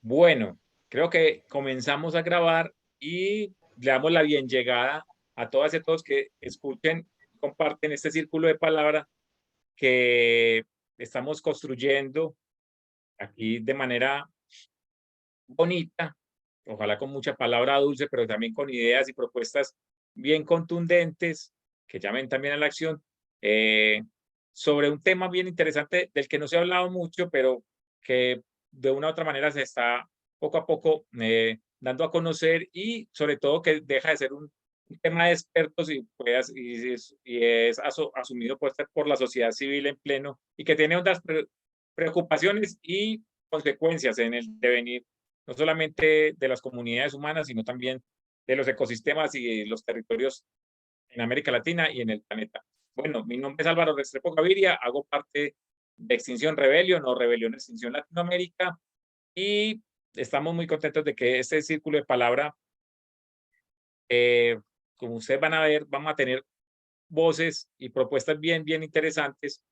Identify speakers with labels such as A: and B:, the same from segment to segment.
A: Bueno, creo que comenzamos a grabar y le damos la bien llegada a todas y a todos que escuchen, comparten este círculo de palabra que estamos construyendo aquí de manera bonita, ojalá con mucha palabra dulce, pero también con ideas y propuestas bien contundentes que llamen también a la acción, eh, sobre un tema bien interesante del que no se ha hablado mucho, pero que de una u otra manera se está poco a poco dando a conocer y sobre todo que deja de ser un tema de expertos y, asumido por la sociedad civil en pleno y que tiene otras preocupaciones y consecuencias en el devenir no solamente de las comunidades humanas, sino también de los ecosistemas y los territorios en América Latina y en el planeta. Bueno, mi nombre es Álvaro Restrepo Gaviria, hago parte de Extinción Rebelión o Rebelión Extinción Latinoamérica y estamos muy contentos de que este círculo de palabra, eh, como ustedes van a ver, vamos a tener voces y propuestas bien interesantes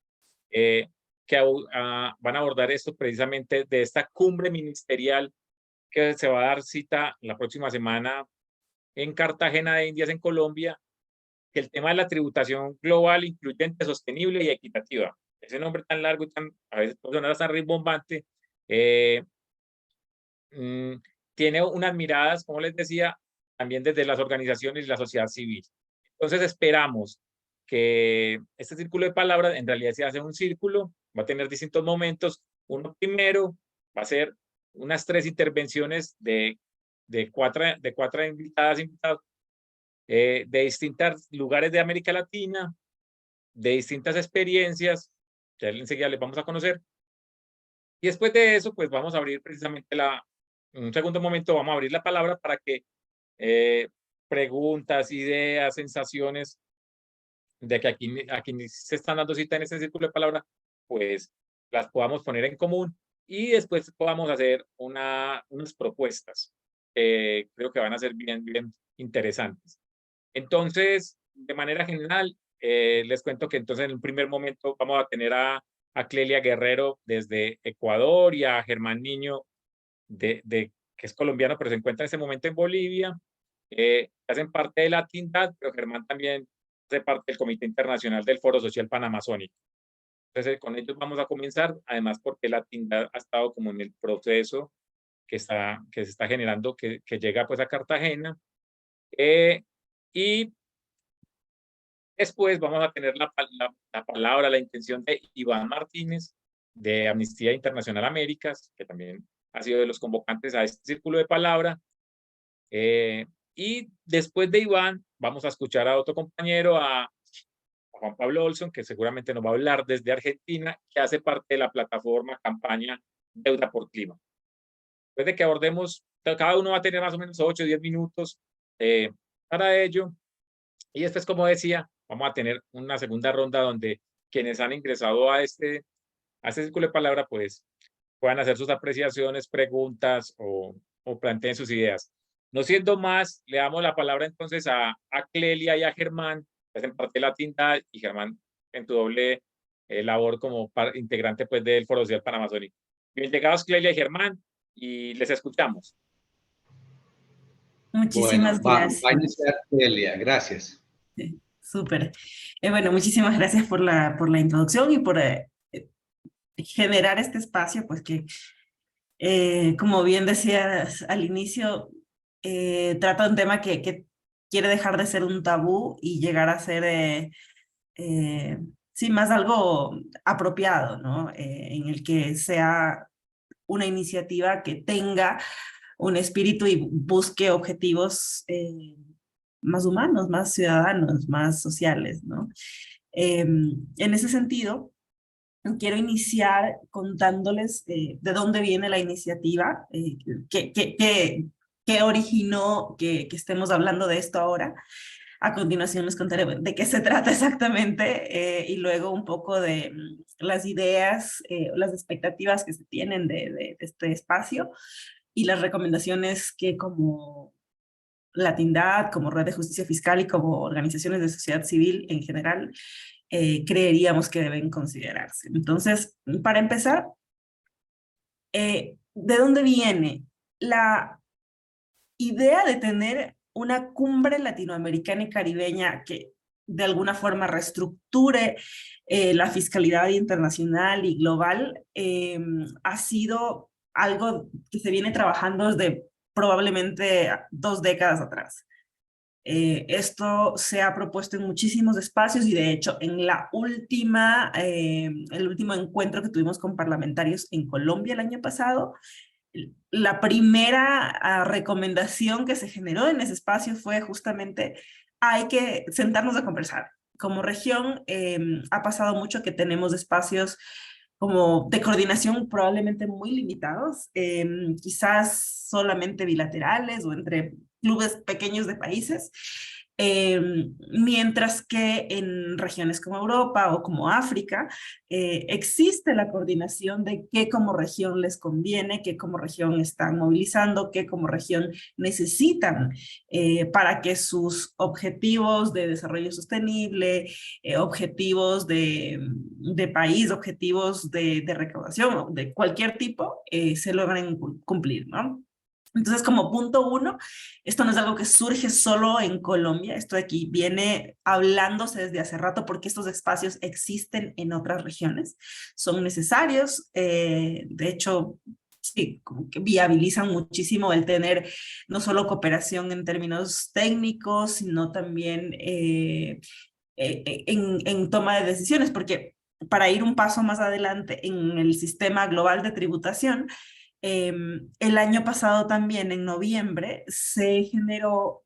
A: eh, que van a abordar esto precisamente de esta cumbre ministerial que se va a dar cita la próxima semana en Cartagena de Indias, en Colombia, que el tema de la tributación global, incluyente, sostenible y equitativa. Ese nombre tan largo y tan, a veces puede sonar hasta rimbombante, eh, mm, tiene unas miradas, como les decía, también desde las organizaciones y la sociedad civil. Entonces esperamos que este círculo de palabras en realidad se hace un círculo, va a tener distintos momentos. Uno primero va a ser unas 3 intervenciones de cuatro invitadas, invitados, de distintos lugares de América Latina, de distintas experiencias, ya enseguida les vamos a conocer. Y después de eso, pues vamos a abrir precisamente en un segundo momento, vamos a abrir la palabra para que eh, preguntas, ideas, sensaciones de que aquí se están dando cita en este círculo de palabra, pues las podamos poner en común y después podamos hacer unas propuestas que creo que van a ser bien interesantes. Entonces, de manera general, les cuento que entonces en un primer momento vamos a tener a Clelia Guerrero desde Ecuador y a Germán Niño, que es colombiano, pero se encuentra en ese momento en Bolivia. Hacen parte de la Tindad, pero Germán también hace parte del Comité Internacional del Foro Social Panamazónico. Entonces, con ellos vamos a comenzar, además porque la Tindad ha estado como en el proceso que se está generando, que llega pues a Cartagena. Y después vamos a tener la palabra, la intención de Iván Martínez, de Amnistía Internacional Américas, que también ha sido de los convocantes a este círculo de palabra. Y después de Iván, vamos a escuchar a otro compañero, a Juan Pablo Olson, que seguramente nos va a hablar desde Argentina, que hace parte de la plataforma campaña Deuda por Clima. Después de que abordemos, cada uno va a tener más o menos 8 o 10 minutos para ello. Y después, como decía, vamos a tener una segunda ronda donde quienes han ingresado a este círculo de palabra, pues puedan hacer sus apreciaciones, preguntas o planteen sus ideas. No siendo más, le damos la palabra entonces a Clelia y a Germán, que hacen parte de la Tindad, y Germán en tu doble labor como integrante pues, del Foro Social Panamazónico. Bien llegados, Clelia y Germán, y les escuchamos.
B: Bueno,
C: Muchísimas
B: va a
C: gracias.
B: iniciar Celia, gracias.
C: Sí, súper. Bueno, muchísimas gracias por la introducción y por generar este espacio, pues que, como bien decías al inicio, trata un tema que quiere dejar de ser un tabú y llegar a ser, eh, sí, más algo apropiado, ¿no? En el que sea una iniciativa que tenga un espíritu y busque objetivos más humanos, más ciudadanos, más sociales, ¿no? En ese sentido, quiero iniciar contándoles de dónde viene la iniciativa, qué originó que estemos hablando de esto ahora. A continuación les contaré de qué se trata exactamente y luego un poco de las ideas, las expectativas que se tienen de este espacio y las recomendaciones que como Latindad, como Red de Justicia Fiscal y como organizaciones de sociedad civil en general, creeríamos que deben considerarse. Entonces, para empezar, ¿de dónde viene la idea de tener una cumbre latinoamericana y caribeña que de alguna forma reestructure la fiscalidad internacional y global ha sido algo que se viene trabajando desde probablemente 2 décadas atrás. Esto se ha propuesto en muchísimos espacios y de hecho en el último encuentro que tuvimos con parlamentarios en Colombia el año pasado, la primera recomendación que se generó en ese espacio fue justamente hay que sentarnos a conversar. Como región ha pasado mucho que tenemos espacios como de coordinación probablemente muy limitados, quizás solamente bilaterales o entre clubes pequeños de países, mientras que en regiones como Europa o como África existe la coordinación de qué como región les conviene, qué como región están movilizando, qué como región necesitan para que sus objetivos de desarrollo sostenible, objetivos de país, objetivos de recaudación, de cualquier tipo, se logren cumplir, ¿no? Entonces, como punto 1, esto no es algo que surge solo en Colombia, esto de aquí viene hablándose desde hace rato porque estos espacios existen en otras regiones, son necesarios, de hecho, sí, como que viabilizan muchísimo el tener no solo cooperación en términos técnicos, sino también en toma de decisiones, porque para ir un paso más adelante en el sistema global de tributación, el año pasado también, en noviembre, se generó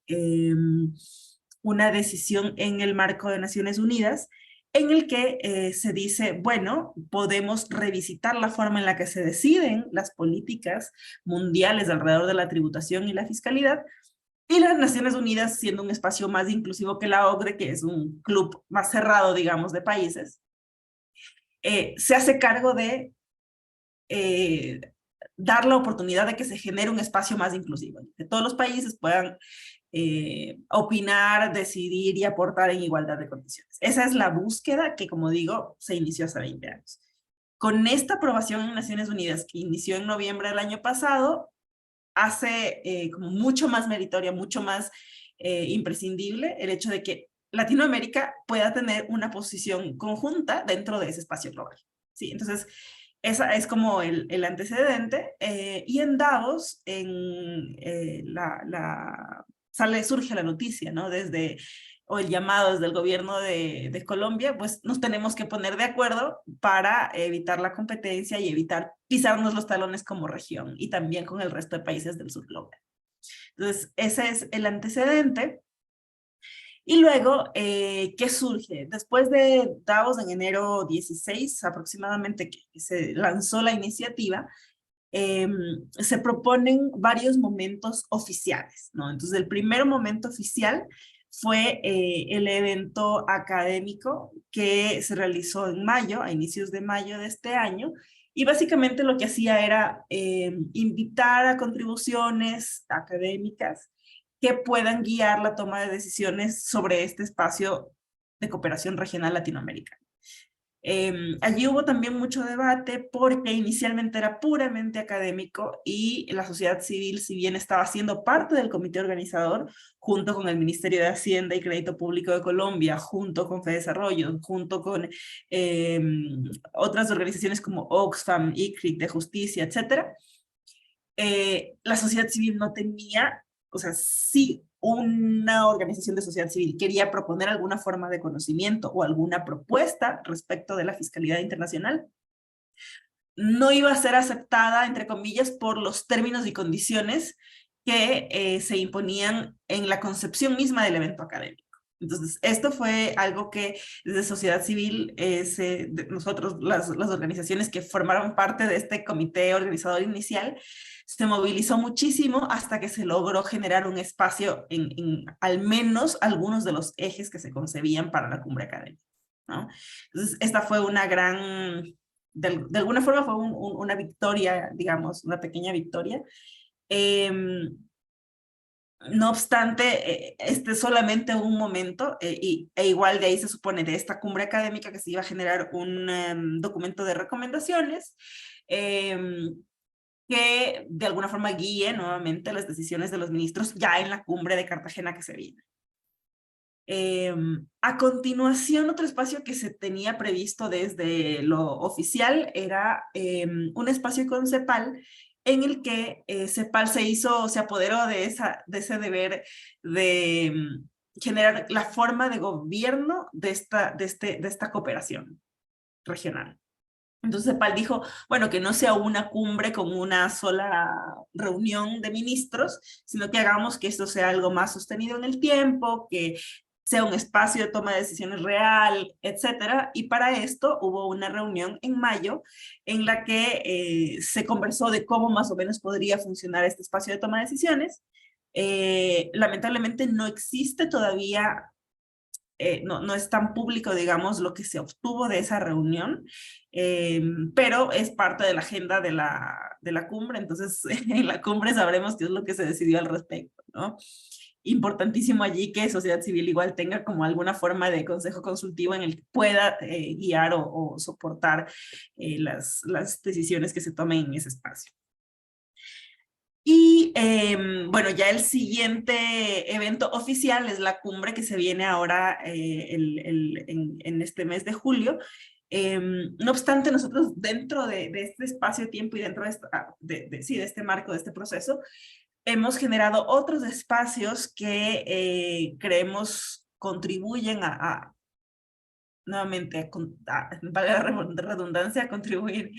C: una decisión en el marco de Naciones Unidas en el que se dice, bueno, podemos revisitar la forma en la que se deciden las políticas mundiales alrededor de la tributación y la fiscalidad, y las Naciones Unidas, siendo un espacio más inclusivo que la OCDE, que es un club más cerrado, digamos, de países, se hace cargo de dar la oportunidad de que se genere un espacio más inclusivo, que todos los países puedan opinar, decidir y aportar en igualdad de condiciones. Esa es la búsqueda que, como digo, se inició hace 20 años. Con esta aprobación en Naciones Unidas, que inició en noviembre del año pasado, hace como mucho más meritoria, mucho más imprescindible el hecho de que Latinoamérica pueda tener una posición conjunta dentro de ese espacio global. ¿Sí? Entonces, esa es como el antecedente. Y en Davos, surge la noticia, ¿no? O el llamado desde el gobierno de Colombia, pues nos tenemos que poner de acuerdo para evitar la competencia y evitar pisarnos los talones como región y también con el resto de países del sur global. Entonces, ese es el antecedente. Y luego, ¿qué surge? Después de Davos en enero 16 aproximadamente que se lanzó la iniciativa, se proponen varios momentos oficiales, ¿no? Entonces, el primer momento oficial fue el evento académico que se realizó en mayo, a inicios de mayo de este año, y básicamente lo que hacía era invitar a contribuciones académicas que puedan guiar la toma de decisiones sobre este espacio de cooperación regional latinoamericana. Allí hubo también mucho debate porque inicialmente era puramente académico y la sociedad civil, si bien estaba siendo parte del comité organizador, junto con el Ministerio de Hacienda y Crédito Público de Colombia, junto con FEDesarrollo, junto con otras organizaciones como Oxfam, ICRIC de Justicia, etc., la sociedad civil no tenía, o sea, sí una organización de sociedad civil quería proponer alguna forma de conocimiento o alguna propuesta respecto de la fiscalidad internacional, no iba a ser aceptada, entre comillas, por los términos y condiciones que se imponían en la concepción misma del evento académico. Entonces, esto fue algo que desde sociedad civil, nosotros, las organizaciones que formaron parte de este comité organizador inicial, se movilizó muchísimo hasta que se logró generar un espacio en al menos algunos de los ejes que se concebían para la cumbre académica, ¿no? Entonces, esta fue una gran, de alguna forma fue una victoria, digamos, una pequeña victoria. No obstante, este es solamente un momento, e igual de ahí se supone de esta cumbre académica que se iba a generar un documento de recomendaciones, que de alguna forma guíe nuevamente las decisiones de los ministros ya en la cumbre de Cartagena que se viene. A continuación, otro espacio que se tenía previsto desde lo oficial era un espacio con CEPAL, en el que CEPAL se apoderó de ese deber de generar la forma de gobierno de esta cooperación regional. Entonces CEPAL dijo, bueno, que no sea una cumbre con una sola reunión de ministros, sino que hagamos que esto sea algo más sostenido en el tiempo, que sea un espacio de toma de decisiones real, etcétera. Y para esto hubo una reunión en mayo en la que se conversó de cómo más o menos podría funcionar este espacio de toma de decisiones. Lamentablemente no existe todavía, no es tan público, digamos, lo que se obtuvo de esa reunión, pero es parte de la agenda de la cumbre, entonces en la cumbre sabremos qué es lo que se decidió al respecto, ¿no? Importantísimo allí que sociedad civil igual tenga como alguna forma de consejo consultivo en el que pueda guiar o soportar las decisiones que se tomen en ese espacio. Y bueno, ya el siguiente evento oficial es la cumbre que se viene ahora en este mes de julio. No obstante, nosotros dentro de este espacio de tiempo y dentro de este marco, de este proceso, hemos generado otros espacios que este contribuyen nuevamente, valga la redundancia, a contribuir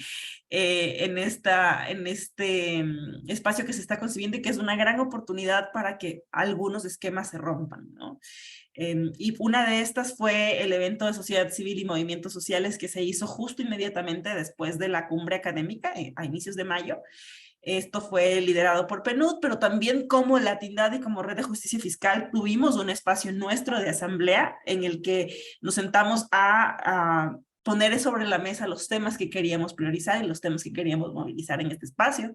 C: en este espacio que se está concibiendo y que es una gran oportunidad para que algunos esquemas se rompan, ¿no? Y una de estas fue el evento de sociedad civil y movimientos sociales que se hizo justo inmediatamente después de la cumbre académica, a inicios de mayo. Esto fue liderado por PNUD, pero también como Latindad y como Red de Justicia Fiscal tuvimos un espacio nuestro de asamblea en el que nos sentamos a poner sobre la mesa los temas que queríamos priorizar y los temas que queríamos movilizar en este espacio.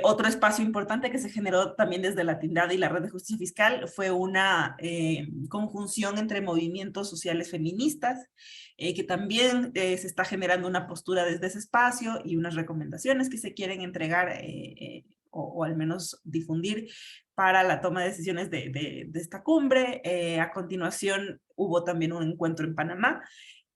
C: Otro espacio importante que se generó también desde Latindad y la Red de Justicia Fiscal fue una conjunción entre movimientos sociales feministas, que también se está generando una postura desde ese espacio y unas recomendaciones que se quieren entregar o al menos difundir para la toma de decisiones de esta cumbre. A continuación hubo también un encuentro en Panamá,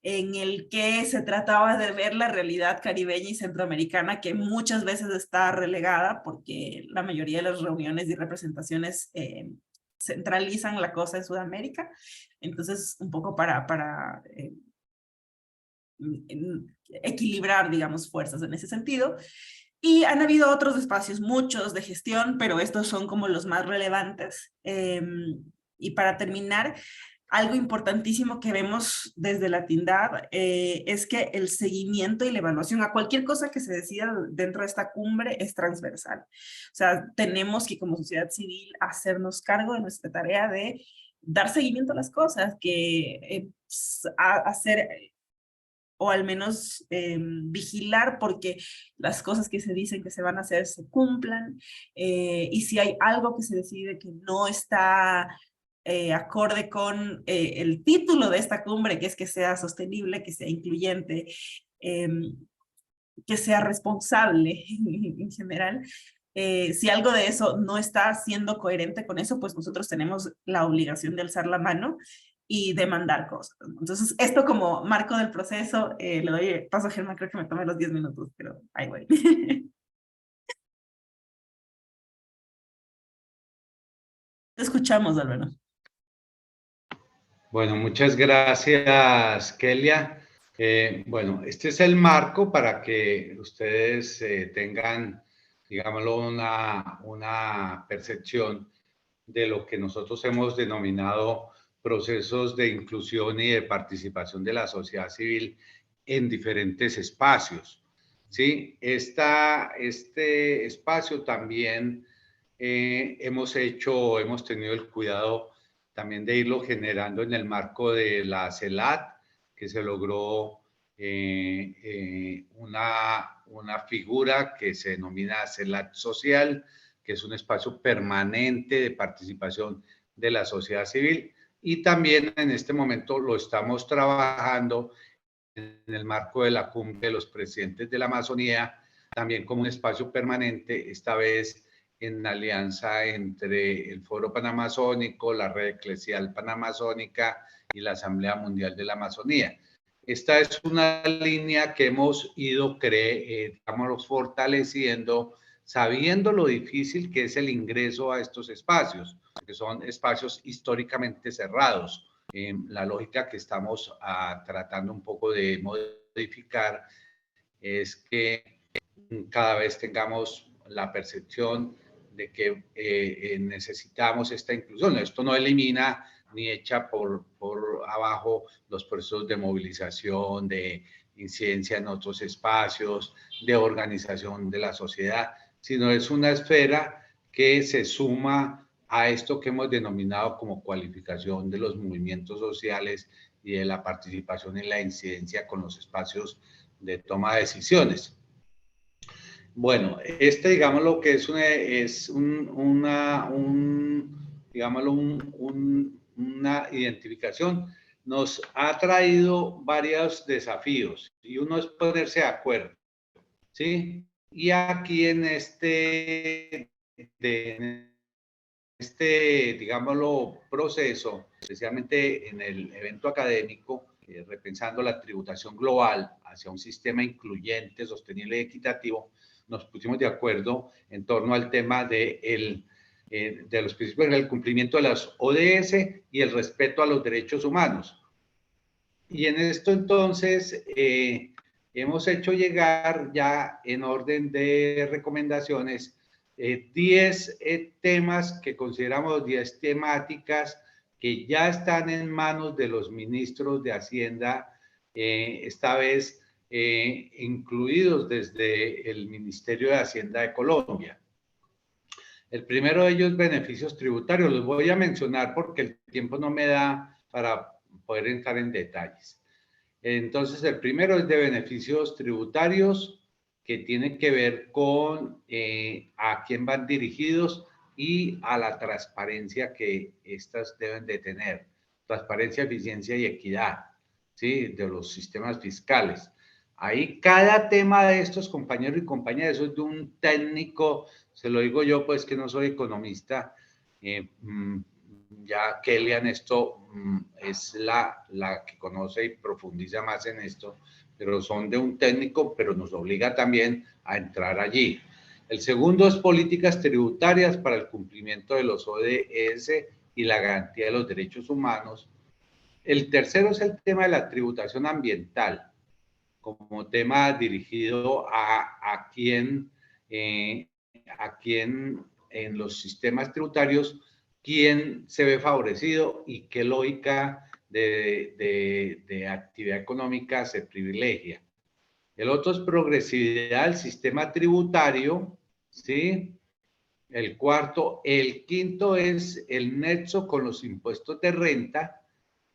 C: en el que se trataba de ver la realidad caribeña y centroamericana, que muchas veces está relegada porque la mayoría de las reuniones y representaciones centralizan la cosa en Sudamérica. Entonces, un poco para equilibrar, digamos, fuerzas en ese sentido. Y han habido otros espacios, muchos de gestión, pero estos son como los más relevantes. Y para terminar, algo importantísimo que vemos desde Latindad es que el seguimiento y la evaluación a cualquier cosa que se decida dentro de esta cumbre es transversal. O sea, tenemos que como sociedad civil hacernos cargo de nuestra tarea de dar seguimiento a las cosas, que hacer o al menos vigilar porque las cosas que se dicen que se van a hacer se cumplan, y si hay algo que se decide que no está acorde con el título de esta cumbre, que es que sea sostenible, que sea incluyente, que sea responsable en general. Si algo de eso no está siendo coherente con eso, pues nosotros tenemos la obligación de alzar la mano y demandar cosas. Entonces, esto como marco del proceso, le doy paso a Germán, creo que me tomé los 10 minutos, pero ahí voy. Te escuchamos, Álvaro.
B: Bueno, muchas gracias, Kelia. Bueno, este es el marco para que ustedes tengan, digámoslo, una percepción de lo que nosotros hemos denominado procesos de inclusión y de participación de la sociedad civil en diferentes espacios. ¿Sí? Este espacio también hemos tenido el cuidado también de irlo generando en el marco de la CELAT, que se logró una figura que se denomina CELAT Social, que es un espacio permanente de participación de la sociedad civil, y también en este momento lo estamos trabajando en el marco de la cumbre de los presidentes de la Amazonía, también como un espacio permanente, esta vez en alianza entre el Foro Panamazónico, la Red Eclesial Panamazónica y la Asamblea Mundial de la Amazonía. Esta es una línea que hemos ido, digamos, fortaleciendo, sabiendo lo difícil que es el ingreso a estos espacios, que son espacios históricamente cerrados. La lógica que estamos tratando un poco de modificar es que cada vez tengamos la percepción de que necesitamos esta inclusión. Esto no elimina ni echa por abajo los procesos de movilización, de incidencia en otros espacios, de organización de la sociedad, sino es una esfera que se suma a esto que hemos denominado como cualificación de los movimientos sociales y de la participación en la incidencia con los espacios de toma de decisiones. Bueno, digamos lo que es una identificación, nos ha traído varios desafíos y uno es ponerse de acuerdo, ¿sí? Y aquí en digámoslo, proceso, especialmente en el evento académico, repensando la tributación global hacia un sistema incluyente, sostenible y equitativo, nos pusimos de acuerdo en torno al tema de los principios del cumplimiento de las ODS y el respeto a los derechos humanos. Y en esto entonces hemos hecho llegar ya en orden de recomendaciones 10 temas que consideramos 10 temáticas que ya están en manos de los ministros de Hacienda, esta vez incluidos desde el Ministerio de Hacienda de Colombia. El primero de ellos es beneficios tributarios. Los voy a mencionar porque el tiempo no me da para poder entrar en detalles. Entonces, el primero es de beneficios tributarios, que tienen que ver con a quién van dirigidos y a la transparencia que estas deben de tener. Transparencia, eficiencia y equidad, ¿sí? De los sistemas fiscales. Ahí cada tema de estos, compañeros y compañeras, eso es de un técnico, se lo digo yo, pues que no soy economista, ya Kelia en esto es la que conoce y profundiza más en esto, pero son de un técnico, pero nos obliga también a entrar allí. El segundo es políticas tributarias para el cumplimiento de los ODS y la garantía de los derechos humanos. El tercero es el tema de la tributación ambiental, como tema dirigido a quien en los sistemas tributarios, quién se ve favorecido y qué lógica de actividad económica se privilegia. El otro es progresividad del sistema tributario, ¿sí? El cuarto. El quinto es el nexo con los impuestos de renta.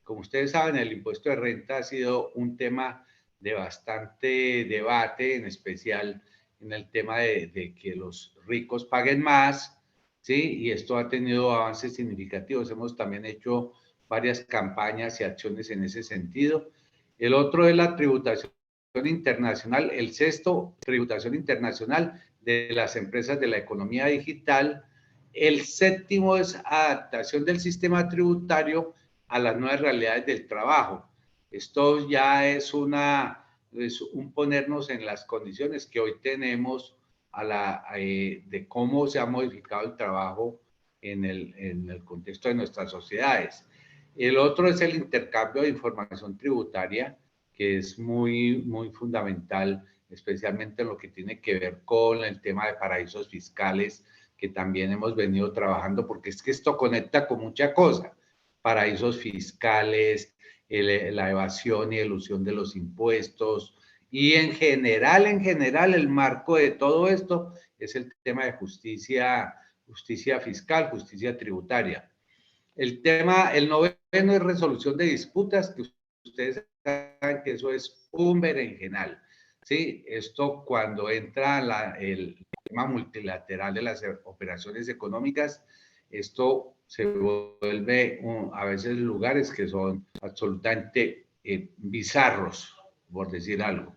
B: Como ustedes saben, el impuesto de renta ha sido un tema de bastante debate, en especial en el tema de que los ricos paguen más, ¿sí? Y esto ha tenido avances significativos. Hemos también hecho varias campañas y acciones en ese sentido. El otro es la tributación internacional. El sexto, tributación internacional de las empresas de la economía digital. El séptimo es adaptación del sistema tributario a las nuevas realidades del trabajo. Esto ya es un ponernos en las condiciones que hoy tenemos de cómo se ha modificado el trabajo en el contexto de nuestras sociedades. El otro es el intercambio de información tributaria, que es muy, muy fundamental, especialmente en lo que tiene que ver con el tema de paraísos fiscales, que también hemos venido trabajando, porque es que esto conecta con mucha cosa. Paraísos fiscales, la evasión y elusión de los impuestos, y en general, el marco de todo esto es el tema de justicia fiscal, justicia tributaria. El noveno es resolución de disputas, que ustedes saben que eso es un berenjenal, ¿sí? Esto cuando entra el tema multilateral de las operaciones económicas, esto se vuelve a veces lugares que son absolutamente bizarros, por decir algo.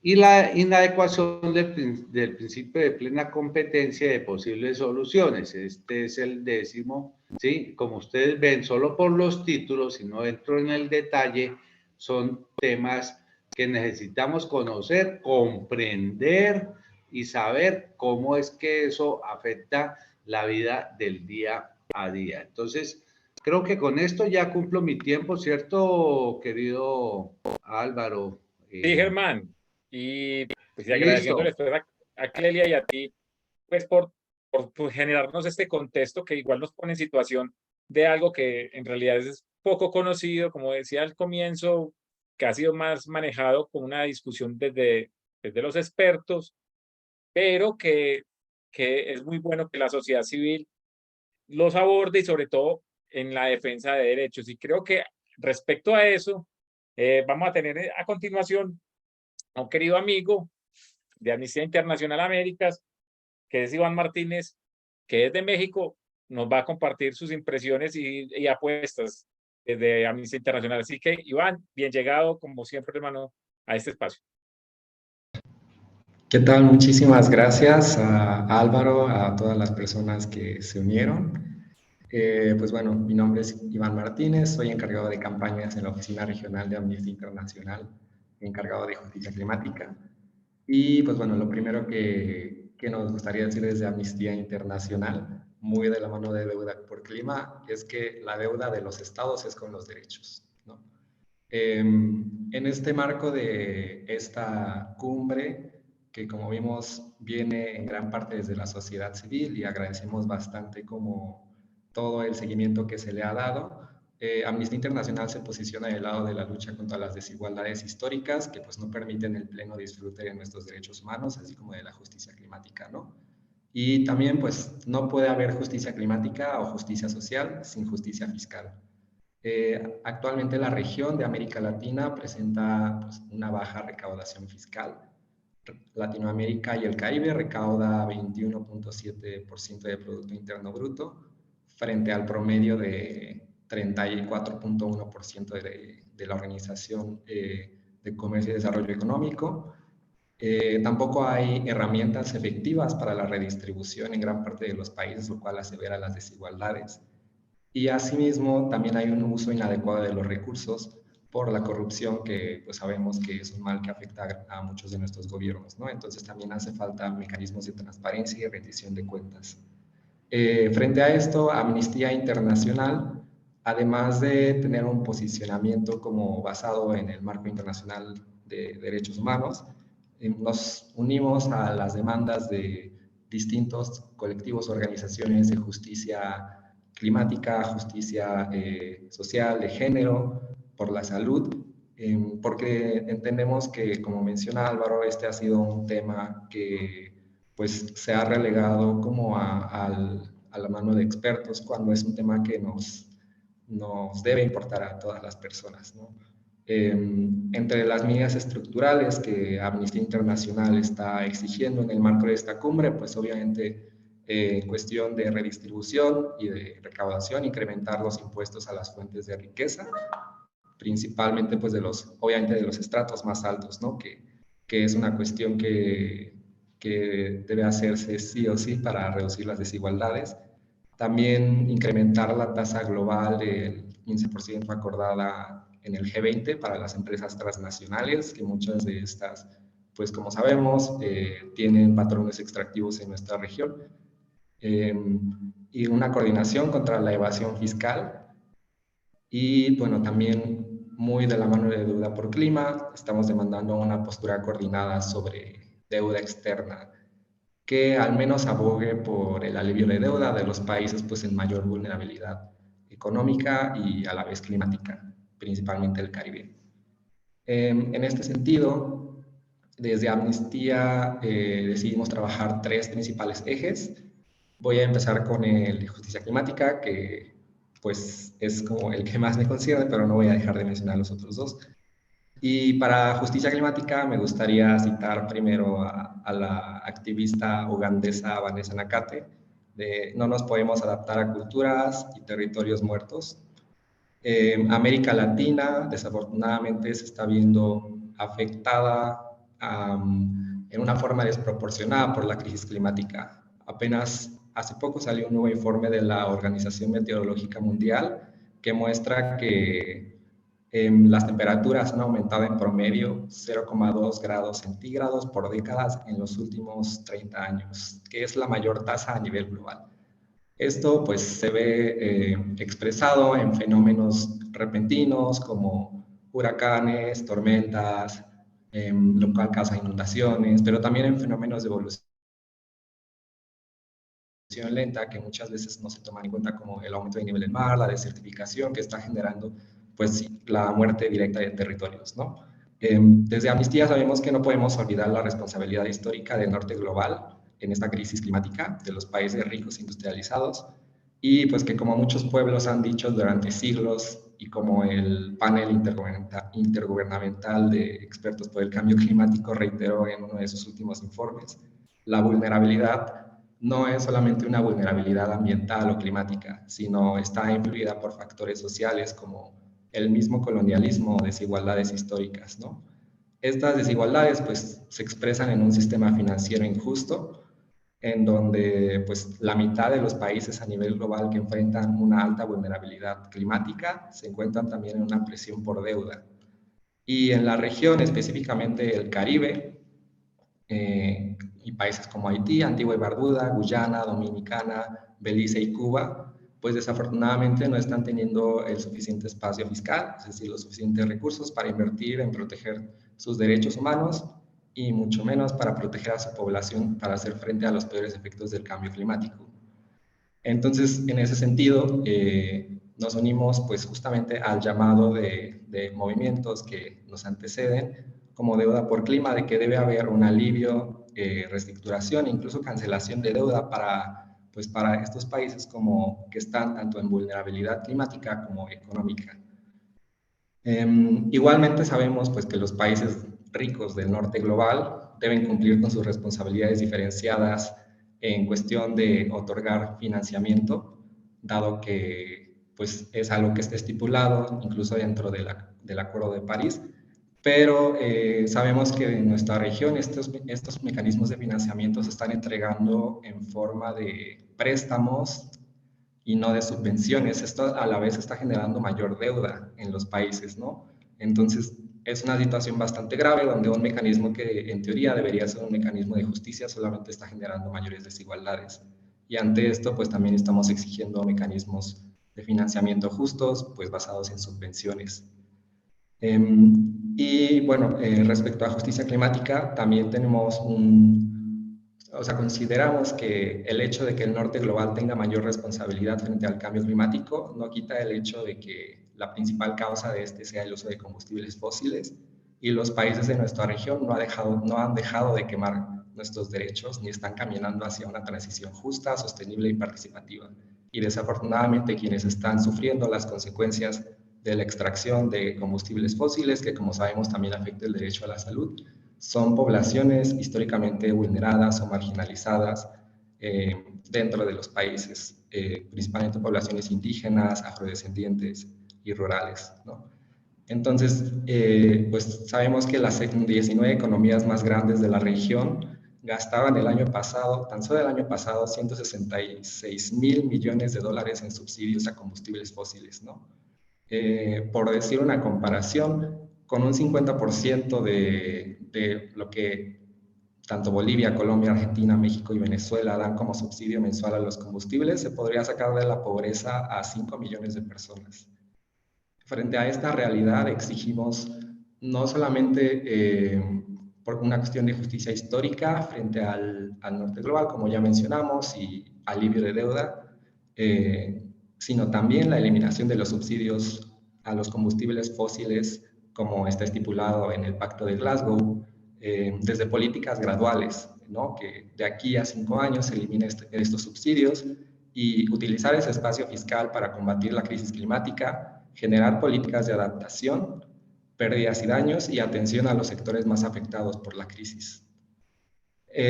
B: y la inadecuación del principio de plena competencia de posibles soluciones. Este es el 10º, ¿sí? Como ustedes ven, solo por los títulos, y no entro en el detalle, son temas que necesitamos conocer, comprender y saber cómo es que eso afecta la vida del día a día. Entonces, creo que con esto ya cumplo mi tiempo, ¿cierto, querido Álvaro?
A: Sí, Germán, y pues y agradeciéndoles
B: Listo.
A: pues, a Clelia y a ti, pues por generarnos este contexto que igual nos pone en situación de algo que en realidad es poco conocido, como decía al comienzo, que ha sido más manejado con una discusión desde los expertos, pero que es muy bueno que la sociedad civil los aborde y sobre todo en la defensa de derechos. Y creo que respecto a eso, vamos a tener a continuación a un querido amigo de Amnistía Internacional Américas, que es Iván Martínez, que es de México, nos va a compartir sus impresiones y apuestas desde Amnistía Internacional. Así que, Iván, bien llegado, como siempre, hermano, a este espacio.
D: ¿Qué tal? Muchísimas gracias a Álvaro, a todas las personas que se unieron. Pues bueno, mi nombre es Iván Martínez, soy encargado de campañas en la Oficina Regional de Amnistía Internacional, encargado de justicia climática. Y pues bueno, lo primero que nos gustaría decir desde Amnistía Internacional, muy de la mano de Deuda por Clima, es que la deuda de los estados es con los derechos, ¿no? En este marco de esta cumbre, que como vimos viene en gran parte desde la sociedad civil y agradecemos bastante como todo el seguimiento que se le ha dado, Amnistía Internacional se posiciona del lado de la lucha contra las desigualdades históricas que pues no permiten el pleno disfrute de nuestros derechos humanos, así como de la justicia climática, ¿no? Y también pues no puede haber justicia climática o justicia social sin justicia fiscal. Actualmente la región de América Latina presenta pues, una baja recaudación fiscal. Latinoamérica y el Caribe recauda 21.7% de Producto Interno Bruto frente al promedio de 34.1% de la Organización de Comercio y Desarrollo Económico. Tampoco hay herramientas efectivas para la redistribución en gran parte de los países, lo cual asevera las desigualdades. Y asimismo, también hay un uso inadecuado de los recursos por la corrupción, que pues sabemos que es un mal que afecta a muchos de nuestros gobiernos, ¿no? Entonces también hace falta mecanismos de transparencia y rendición de cuentas. Frente a esto, Amnistía Internacional, además de tener un posicionamiento como basado en el marco internacional de derechos humanos, nos unimos a las demandas de distintos colectivos, organizaciones de justicia climática, justicia social, de género, por la salud, porque entendemos que, como menciona Álvaro, este ha sido un tema que pues se ha relegado como a la mano de expertos cuando es un tema que nos debe importar a todas las personas, ¿no? Entre las medidas estructurales que Amnistía Internacional está exigiendo en el marco de esta cumbre, pues obviamente en cuestión de redistribución y de recaudación, incrementar los impuestos a las fuentes de riqueza, principalmente pues obviamente de los estratos más altos, ¿no? Que es una cuestión que debe hacerse sí o sí para reducir las desigualdades. También incrementar la tasa global del 15% acordada en el G20 para las empresas transnacionales, que muchas de estas, pues como sabemos, tienen patrones extractivos en nuestra región. Y una coordinación contra la evasión fiscal. Y bueno, también muy de la mano de Deuda por Clima, estamos demandando una postura coordinada sobre deuda externa que al menos abogue por el alivio de deuda de los países pues, en mayor vulnerabilidad económica y a la vez climática, principalmente el Caribe. En este sentido, desde Amnistía decidimos trabajar 3 principales ejes. Voy a empezar con el de justicia climática, que pues es como el que más me concierne, pero no voy a dejar de mencionar los otros 2. Y para justicia climática me gustaría citar primero a la activista ugandesa Vanessa Nakate, de no nos podemos adaptar a culturas y territorios muertos. América Latina desafortunadamente se está viendo afectada en una forma desproporcionada por la crisis climática. Apenas hace poco salió un nuevo informe de la Organización Meteorológica Mundial que muestra que las temperaturas han aumentado en promedio 0,2 grados centígrados por décadas en los últimos 30 años, que es la mayor tasa a nivel global. Esto pues se ve expresado en fenómenos repentinos como huracanes, tormentas, lo cual causa inundaciones, pero también en fenómenos de evolución lenta que muchas veces no se toman en cuenta, como el aumento del nivel del mar, la desertificación que está generando pues la muerte directa de territorios, ¿no? Desde Amnistía sabemos que no podemos olvidar la responsabilidad histórica del norte global en esta crisis climática de los países ricos industrializados, y pues que como muchos pueblos han dicho durante siglos, y como el panel intergubernamental de expertos por el cambio climático reiteró en uno de sus últimos informes, la vulnerabilidad no es solamente una vulnerabilidad ambiental o climática, sino está influida por factores sociales como el mismo colonialismo o desigualdades históricas, ¿no? Estas desigualdades pues se expresan en un sistema financiero injusto, en donde pues la mitad de los países a nivel global que enfrentan una alta vulnerabilidad climática se encuentran también en una presión por deuda. Y en la región, específicamente el Caribe, y países como Haití, Antigua y Barbuda, Guyana, Dominicana, Belice y Cuba, pues desafortunadamente no están teniendo el suficiente espacio fiscal, es decir, los suficientes recursos para invertir en proteger sus derechos humanos y mucho menos para proteger a su población para hacer frente a los peores efectos del cambio climático. Entonces, en ese sentido, nos unimos pues justamente al llamado de movimientos que nos anteceden como Deuda por Clima, de que debe haber un alivio, reestructuración, incluso cancelación de deuda para estos países como que están tanto en vulnerabilidad climática como económica. Igualmente sabemos pues, que los países ricos del norte global deben cumplir con sus responsabilidades diferenciadas en cuestión de otorgar financiamiento, dado que pues, es algo que está estipulado incluso dentro del Acuerdo de París, pero sabemos que en nuestra región estos mecanismos de financiamiento se están entregando en forma de préstamos y no de subvenciones. Esto a la vez está generando mayor deuda en los países, ¿no? Entonces, es una situación bastante grave donde un mecanismo que en teoría debería ser un mecanismo de justicia solamente está generando mayores desigualdades. Y ante esto, pues también estamos exigiendo mecanismos de financiamiento justos, pues basados en subvenciones. Y bueno, respecto a justicia climática, también tenemos consideramos que el hecho de que el norte global tenga mayor responsabilidad frente al cambio climático no quita el hecho de que la principal causa de este sea el uso de combustibles fósiles, y los países de nuestra región no han dejado de quemar nuestros derechos ni están caminando hacia una transición justa, sostenible y participativa. Y desafortunadamente quienes están sufriendo las consecuencias de la extracción de combustibles fósiles, que como sabemos también afecta el derecho a la salud, son poblaciones históricamente vulneradas o marginalizadas dentro de los países, principalmente poblaciones indígenas, afrodescendientes y rurales, ¿no? Entonces, pues sabemos que las 19 economías más grandes de la región gastaban el año pasado, tan solo el año pasado, 166,000 millones de dólares en subsidios a combustibles fósiles, ¿no? Por decir una comparación, con un 50% de lo que tanto Bolivia, Colombia, Argentina, México y Venezuela dan como subsidio mensual a los combustibles, se podría sacar de la pobreza a 5 millones de personas. Frente a esta realidad exigimos no solamente por una cuestión de justicia histórica frente al norte global, como ya mencionamos, y alivio de deuda, sino también la eliminación de los subsidios a los combustibles fósiles, como está estipulado en el Pacto de Glasgow, desde políticas graduales, ¿no? Que de aquí a 5 años se eliminen estos subsidios y utilizar ese espacio fiscal para combatir la crisis climática, generar políticas de adaptación, pérdidas y daños y atención a los sectores más afectados por la crisis.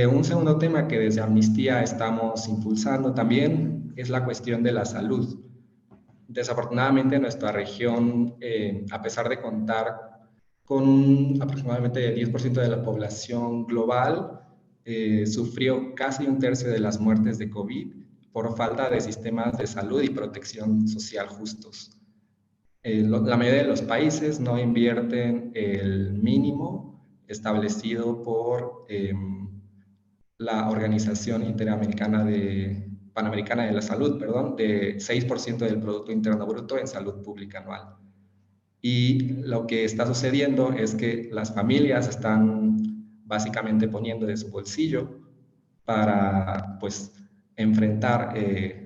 D: Un segundo tema que desde Amnistía estamos impulsando también es la cuestión de la salud. Desafortunadamente nuestra región, a pesar de contar con aproximadamente 10% de la población global, sufrió casi un tercio de las muertes de COVID por falta de sistemas de salud y protección social justos. La mayoría de los países no invierten el mínimo establecido por la Organización Panamericana de la Salud, perdón, de 6% del Producto Interno Bruto en salud pública anual. Y lo que está sucediendo es que las familias están básicamente poniendo de su bolsillo para, pues, enfrentar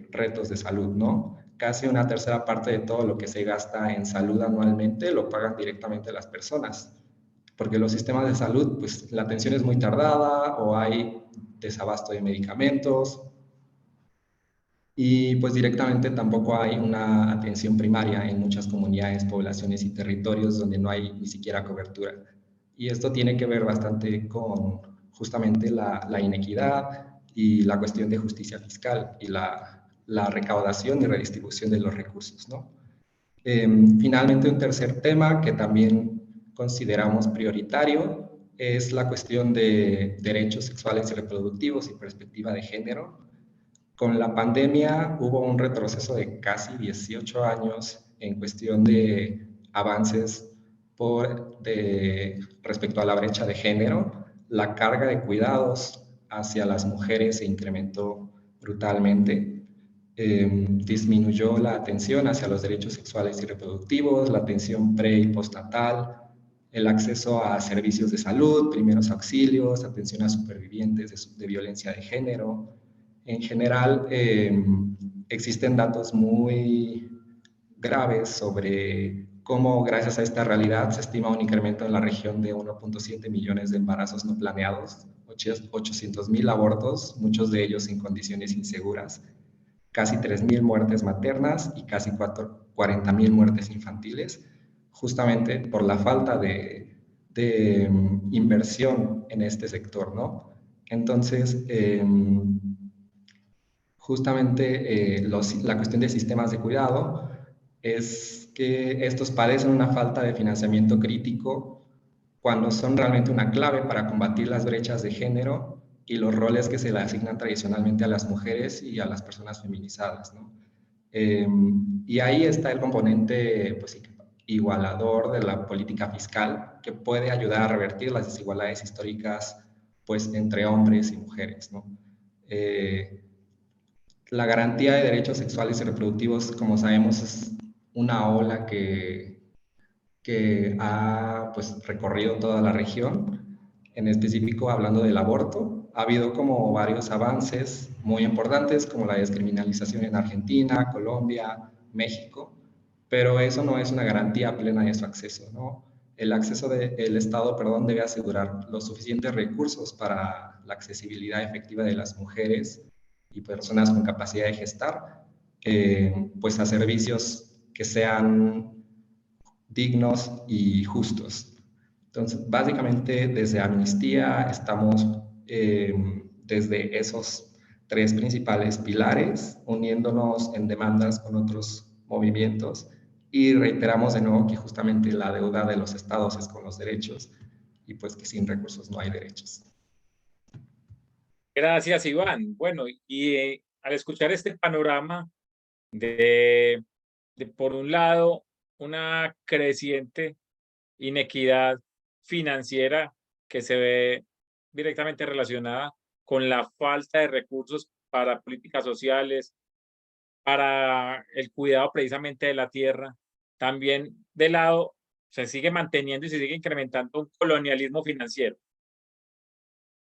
D: retos de salud, ¿no? Casi una tercera parte de todo lo que se gasta en salud anualmente lo pagan directamente las personas, porque los sistemas de salud, pues, la atención es muy tardada o hay desabasto de medicamentos, y pues directamente tampoco hay una atención primaria en muchas comunidades, poblaciones y territorios donde no hay ni siquiera cobertura. Y esto tiene que ver bastante con justamente la inequidad y la cuestión de justicia fiscal y la recaudación y redistribución de los recursos, ¿no? Finalmente, un tercer tema que también consideramos prioritario es la cuestión de derechos sexuales y reproductivos y perspectiva de género. Con la pandemia hubo un retroceso de casi 18 años en cuestión de avances respecto a la brecha de género. La carga de cuidados hacia las mujeres se incrementó brutalmente. Disminuyó la atención hacia los derechos sexuales y reproductivos, la atención pre y postnatal, el acceso a servicios de salud, primeros auxilios, atención a supervivientes de violencia de género. En general, existen datos muy graves sobre cómo, gracias a esta realidad, se estima un incremento en la región de 1.7 millones de embarazos no planeados, 800,000 abortos, muchos de ellos en condiciones inseguras, casi 3,000 muertes maternas y casi 40,000 muertes infantiles, justamente por la falta de inversión en este sector, ¿no? Entonces, justamente la cuestión de sistemas de cuidado es que estos padecen una falta de financiamiento crítico cuando son realmente una clave para combatir las brechas de género y los roles que se le asignan tradicionalmente a las mujeres y a las personas feminizadas, ¿no? Y ahí está el componente, pues, igualador de la política fiscal que puede ayudar a revertir las desigualdades históricas, pues, entre hombres y mujeres, ¿no? La garantía de derechos sexuales y reproductivos, como sabemos, es una ola que ha, pues, recorrido toda la región. En específico, hablando del aborto, ha habido como varios avances muy importantes, como la descriminalización en Argentina, Colombia, México, pero eso no es una garantía plena de su acceso, ¿no? El Estado, perdón, debe asegurar los suficientes recursos para la accesibilidad efectiva de las mujeres y personas con capacidad de gestar, pues, a servicios que sean dignos y justos. Entonces, básicamente, desde Amnistía estamos desde esos tres principales pilares, uniéndonos en demandas con otros movimientos, y reiteramos de nuevo que justamente la deuda de los estados es con los derechos, y pues que sin recursos no hay derechos.
A: Gracias, Iván. Bueno, y al escuchar este panorama de, por un lado, una creciente inequidad financiera que se ve directamente relacionada con la falta de recursos para políticas sociales, para el cuidado precisamente de la tierra. También de lado se sigue manteniendo y se sigue incrementando un colonialismo financiero.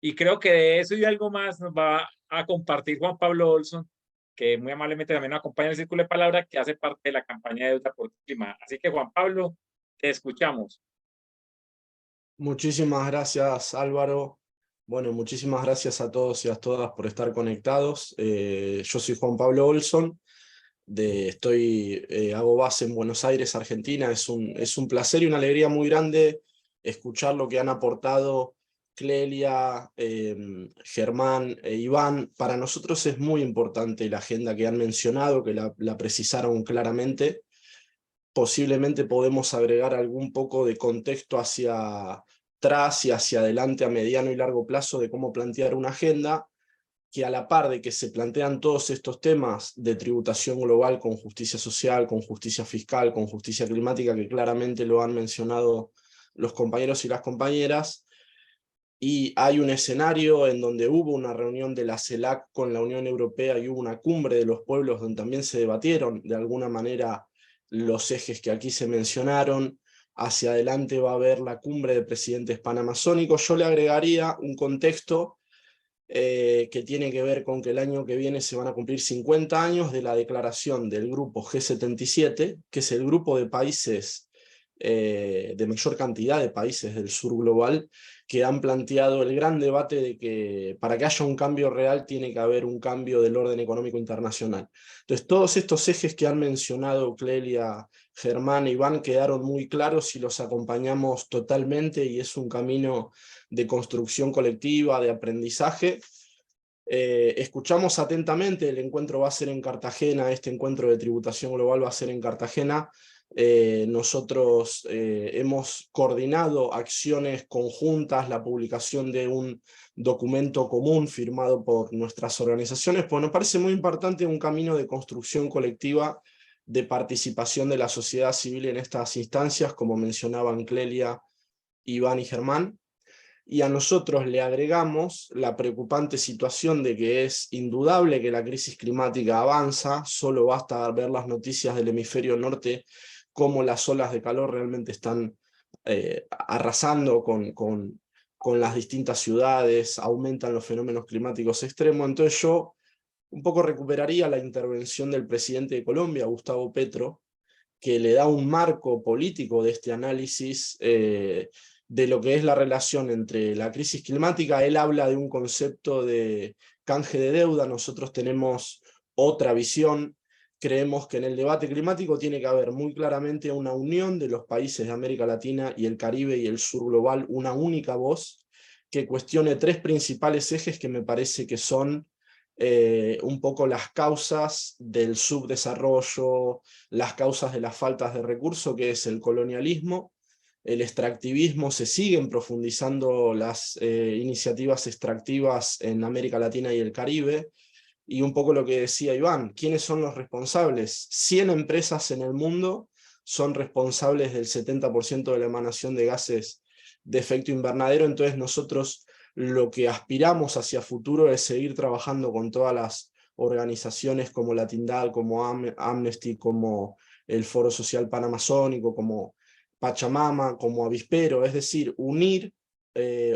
A: Y creo que de eso y algo más nos va a compartir Juan Pablo Olson, que muy amablemente también nos acompaña en el Círculo de Palabra, que hace parte de la campaña de Deuda por Clima. Así que, Juan Pablo, te escuchamos.
E: Muchísimas gracias, Álvaro. Bueno, muchísimas gracias a todos y a todas por estar conectados. Yo soy Juan Pablo Olson, hago base en Buenos Aires, Argentina. Es un placer y una alegría muy grande escuchar lo que han aportado Clelia, Germán e Iván. Para nosotros es muy importante la agenda que han mencionado, que la precisaron claramente, posiblemente podemos agregar algún poco de contexto hacia atrás y hacia adelante a mediano y largo plazo de cómo plantear una agenda que, a la par de que se plantean todos estos temas de tributación global con justicia social, con justicia fiscal, con justicia climática, que claramente lo han mencionado los compañeros y las compañeras, y hay un escenario en donde hubo una reunión de la CELAC con la Unión Europea y hubo una cumbre de los pueblos donde también se debatieron de alguna manera los ejes que aquí se mencionaron. Hacia adelante va a haber la cumbre de presidentes panamazónicos. Yo le agregaría un contexto que tiene que ver con que el año que viene se van a cumplir 50 años de la declaración del grupo G77, que es el grupo de países, de mayor cantidad de países del sur global, que han planteado el gran debate de que para que haya un cambio real tiene que haber un cambio del orden económico internacional. Entonces, todos estos ejes que han mencionado Clelia, Germán e Iván quedaron muy claros y los acompañamos totalmente, y es un camino de construcción colectiva, de aprendizaje. Escuchamos atentamente, el encuentro va a ser en Cartagena, este encuentro de tributación global va a ser en Cartagena. Nosotros hemos coordinado acciones conjuntas, la publicación de un documento común firmado por nuestras organizaciones, pues nos parece muy importante un camino de construcción colectiva, de participación de la sociedad civil en estas instancias, como mencionaban Clelia, Iván y Germán. Y a nosotros le agregamos la preocupante situación de que es indudable que la crisis climática avanza. Solo basta ver las noticias del hemisferio norte, cómo las olas de calor realmente están arrasando con las distintas ciudades, aumentan los fenómenos climáticos extremos. Entonces yo un poco recuperaría la intervención del presidente de Colombia, Gustavo Petro, que le da un marco político de este análisis de lo que es la relación entre la crisis climática. Él habla de un concepto de canje de deuda, nosotros tenemos otra visión. Creemos que en el debate climático tiene que haber muy claramente una unión de los países de América Latina y el Caribe y el sur global, una única voz que cuestione tres principales ejes que me parece que son un poco las causas del subdesarrollo, las causas de las faltas de recursos, que es el colonialismo, el extractivismo. Se siguen profundizando las iniciativas extractivas en América Latina y el Caribe, y un poco lo que decía Iván, ¿quiénes son los responsables? 100 empresas en el mundo son responsables del 70% de la emanación de gases de efecto invernadero. Entonces nosotros lo que aspiramos hacia futuro es seguir trabajando con todas las organizaciones como la Tindal, como Amnesty, como el Foro Social Panamazónico, como Pachamama, como Avispero, es decir, unir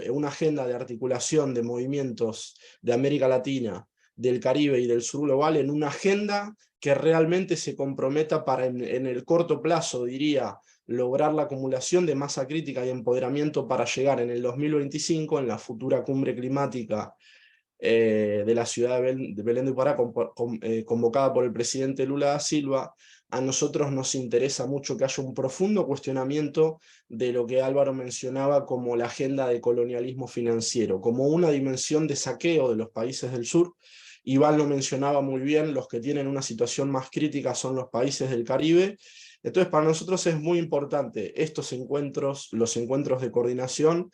E: una agenda de articulación de movimientos de América Latina, del Caribe y del sur global en una agenda que realmente se comprometa para en el corto plazo, diría, lograr la acumulación de masa crítica y empoderamiento para llegar en el 2025, en la futura cumbre climática de la ciudad de Belén do Pará, convocada por el presidente Lula da Silva. A nosotros nos interesa mucho que haya un profundo cuestionamiento de lo que Álvaro mencionaba como la agenda de colonialismo financiero, como una dimensión de saqueo de los países del sur. Iván lo mencionaba muy bien, los que tienen una situación más crítica son los países del Caribe. Entonces para nosotros es muy importante estos encuentros, los encuentros de coordinación.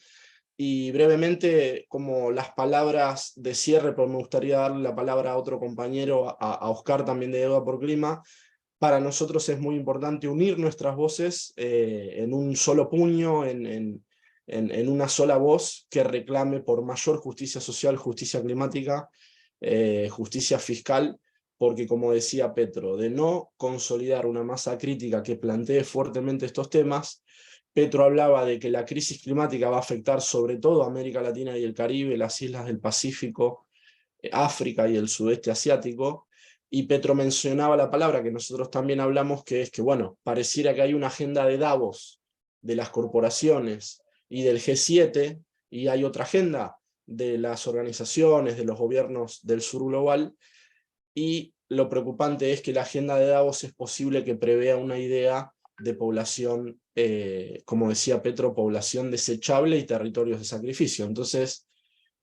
E: Y brevemente, como las palabras de cierre, pues me gustaría darle la palabra a otro compañero, a Oscar también de Deuda por Clima. Para nosotros es muy importante unir nuestras voces en un solo puño, en una sola voz que reclame por mayor justicia social, justicia climática, justicia fiscal, porque como decía Petro, de no consolidar una masa crítica que plantee fuertemente estos temas, Petro hablaba de que la crisis climática va a afectar sobre todo a América Latina y el Caribe, las islas del Pacífico, África y el sudeste asiático, y Petro mencionaba la palabra que nosotros también hablamos, que es que, bueno, pareciera que hay una agenda de Davos, de las corporaciones y del G7, y hay otra agenda de las organizaciones, de los gobiernos del sur global, y lo preocupante es que la agenda de Davos es posible que prevea una idea de población, como decía Petro, población desechable y territorios de sacrificio. Entonces,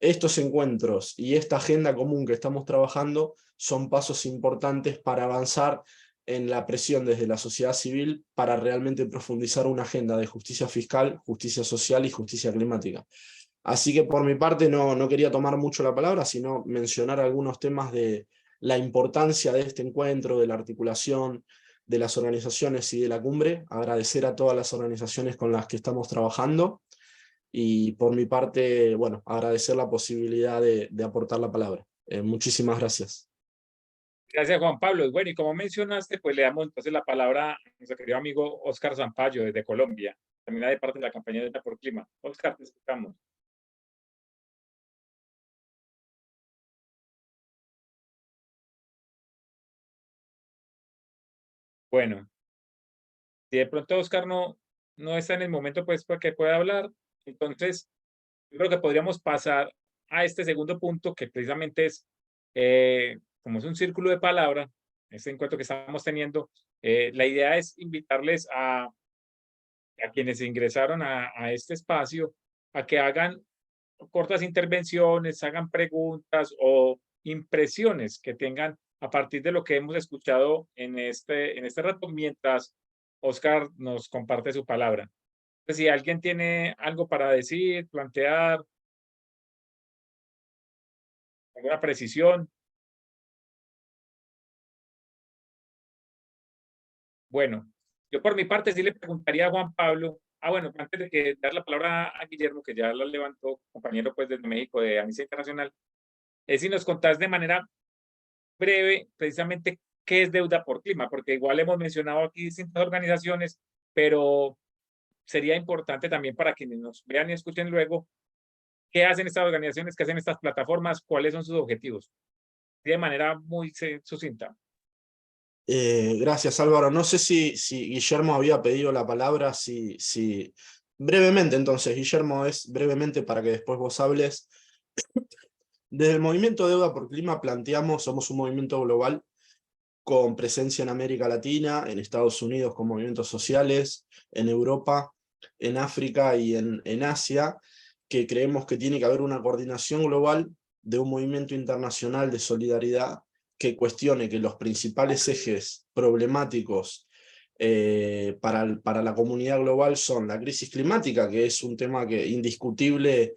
E: estos encuentros y esta agenda común que estamos trabajando son pasos importantes para avanzar en la presión desde la sociedad civil para realmente profundizar una agenda de justicia fiscal, justicia social y justicia climática. Así que por mi parte no quería tomar mucho la palabra, sino mencionar algunos temas de la importancia de este encuentro, de la articulación, de las organizaciones y de la cumbre. Agradecer a todas las organizaciones con las que estamos trabajando y por mi parte, bueno, agradecer la posibilidad de aportar la palabra. Muchísimas gracias.
A: Gracias, Juan Pablo. Bueno, y como mencionaste, pues le damos entonces la palabra a nuestro querido amigo Óscar Zampayo desde Colombia, también de parte de la campaña de Deuda por Clima. Óscar, te escuchamos. Bueno, si de pronto Óscar no está en el momento pues para que pueda hablar, entonces yo creo que podríamos pasar a este segundo punto que precisamente es, como es un círculo de palabra, este encuentro que estamos teniendo, la idea es invitarles a quienes ingresaron a este espacio a que hagan cortas intervenciones, hagan preguntas o impresiones que tengan a partir de lo que hemos escuchado en este rato, mientras Óscar nos comparte su palabra. Entonces, si alguien tiene algo para decir, plantear, alguna precisión. Bueno, yo por mi parte sí le preguntaría a Juan Pablo, bueno, antes de que dar la palabra a Guillermo, que ya la levantó, compañero pues desde México de Amnistía Internacional, es si nos contás de manera breve precisamente qué es Deuda por Clima, porque igual hemos mencionado aquí distintas organizaciones, pero sería importante también para quienes nos vean y escuchen luego qué hacen estas organizaciones, qué hacen estas plataformas, cuáles son sus objetivos, de manera muy sucinta.
E: Gracias, Álvaro. No sé si Guillermo había pedido la palabra, brevemente entonces, Guillermo, es brevemente para que después vos hables. Desde el Movimiento Deuda por Clima somos un movimiento global con presencia en América Latina, en Estados Unidos con movimientos sociales, en Europa, en África y en Asia, que creemos que tiene que haber una coordinación global de un movimiento internacional de solidaridad que cuestione que los principales ejes problemáticos para la comunidad global son la crisis climática, que es un tema que indiscutible,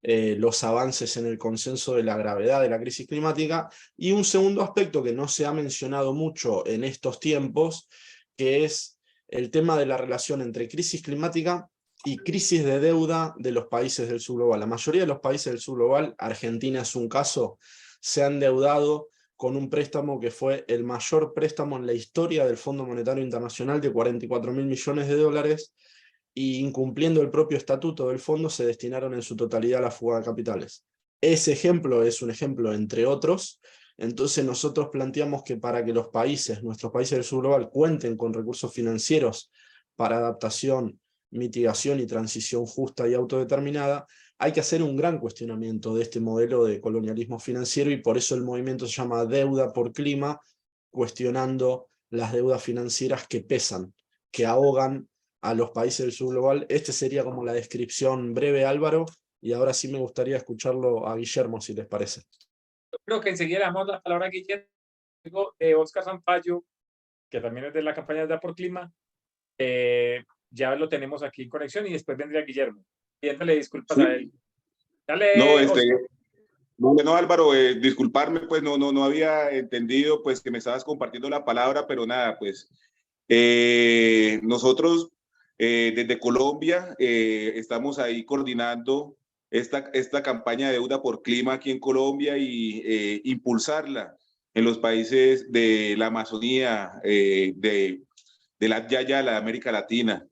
E: los avances en el consenso de la gravedad de la crisis climática, y un segundo aspecto que no se ha mencionado mucho en estos tiempos, que es el tema de la relación entre crisis climática y crisis de deuda de los países del sur global. La mayoría de los países del sur global, Argentina es un caso, se han endeudado con un préstamo que fue el mayor préstamo en la historia del Fondo Monetario Internacional de 44.000 millones de dólares, y incumpliendo el propio estatuto del fondo se destinaron en su totalidad a la fuga de capitales. Ese ejemplo es un ejemplo entre otros. Entonces nosotros planteamos que para que los países, nuestros países del sur global, cuenten con recursos financieros para adaptación, mitigación y transición justa y autodeterminada, hay que hacer un gran cuestionamiento de este modelo de colonialismo financiero, y por eso el movimiento se llama Deuda por Clima, cuestionando las deudas financieras que pesan, que ahogan a los países del sur global. Este sería como la descripción breve, Álvaro, y ahora sí me gustaría escucharlo a Guillermo, si les parece.
A: Yo creo que enseguida le damos la palabra a Guillermo, de Óscar Zampayo, que también es de la campaña de Deuda por Clima. Ya lo tenemos aquí en conexión y después vendría Guillermo. Pidiéndole disculpas a él. Dale,
F: no,
A: Óscar.
F: Bueno, Álvaro, disculparme, pues no había entendido pues que me estabas compartiendo la palabra, pero nada, pues nosotros desde Colombia estamos ahí coordinando esta campaña de Deuda por Clima aquí en Colombia y impulsarla en los países de la Amazonía, de la Yaya, la América Latina.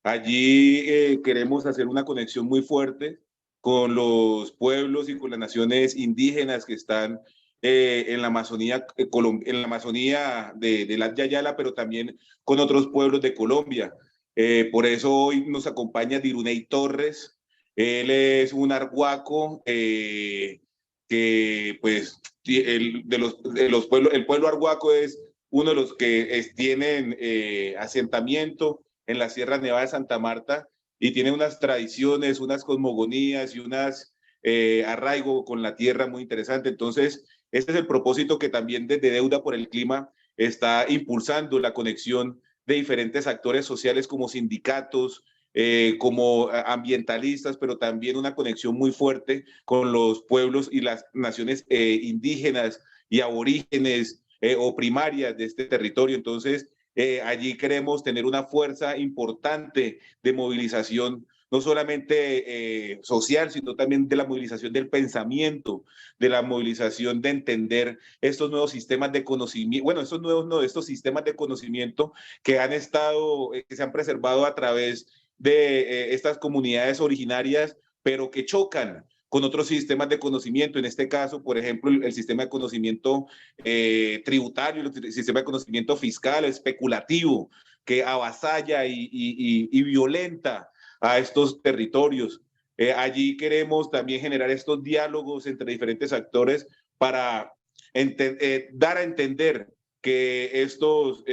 F: Allí queremos hacer una conexión muy fuerte con los pueblos y con las naciones indígenas que están en la Amazonía, de la Yayala, pero también con otros pueblos de Colombia. Por eso hoy nos acompaña Diruney Torres. Él es un arhuaco que pues el pueblo arhuaco es uno de los que tienen asentamiento en la Sierra Nevada de Santa Marta, y tiene unas tradiciones, unas cosmogonías y unas arraigo con la tierra muy interesante. Entonces, este es el propósito que también desde Deuda por el Clima está impulsando la conexión de diferentes actores sociales como sindicatos, como ambientalistas, pero también una conexión muy fuerte con los pueblos y las naciones indígenas y aborígenes o primarias de este territorio. Entonces, allí queremos tener una fuerza importante de movilización, no solamente social, sino también de la movilización del pensamiento, de la movilización de entender estos nuevos sistemas de conocimiento, bueno, estos nuevos, no, estos sistemas de conocimiento que han estado, que se han preservado a través de estas comunidades originarias, pero que chocan con otros sistemas de conocimiento, en este caso, por ejemplo, el sistema de conocimiento tributario, el sistema de conocimiento fiscal, especulativo, que avasalla y violenta a estos territorios. Allí queremos también generar estos diálogos entre diferentes actores para dar a entender que estos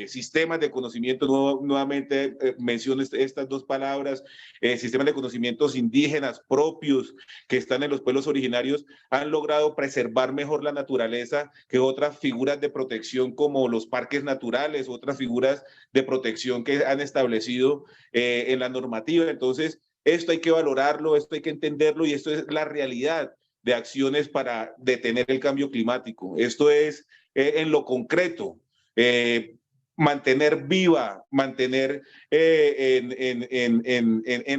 F: sistemas de conocimiento, nuevamente menciono estas dos palabras, sistemas de conocimientos indígenas propios que están en los pueblos originarios, han logrado preservar mejor la naturaleza que otras figuras de protección como los parques naturales, otras figuras de protección que han establecido en la normativa. Entonces, esto hay que valorarlo, esto hay que entenderlo y esto es la realidad de acciones para detener el cambio climático. Esto es en lo concreto, mantener viva, mantener en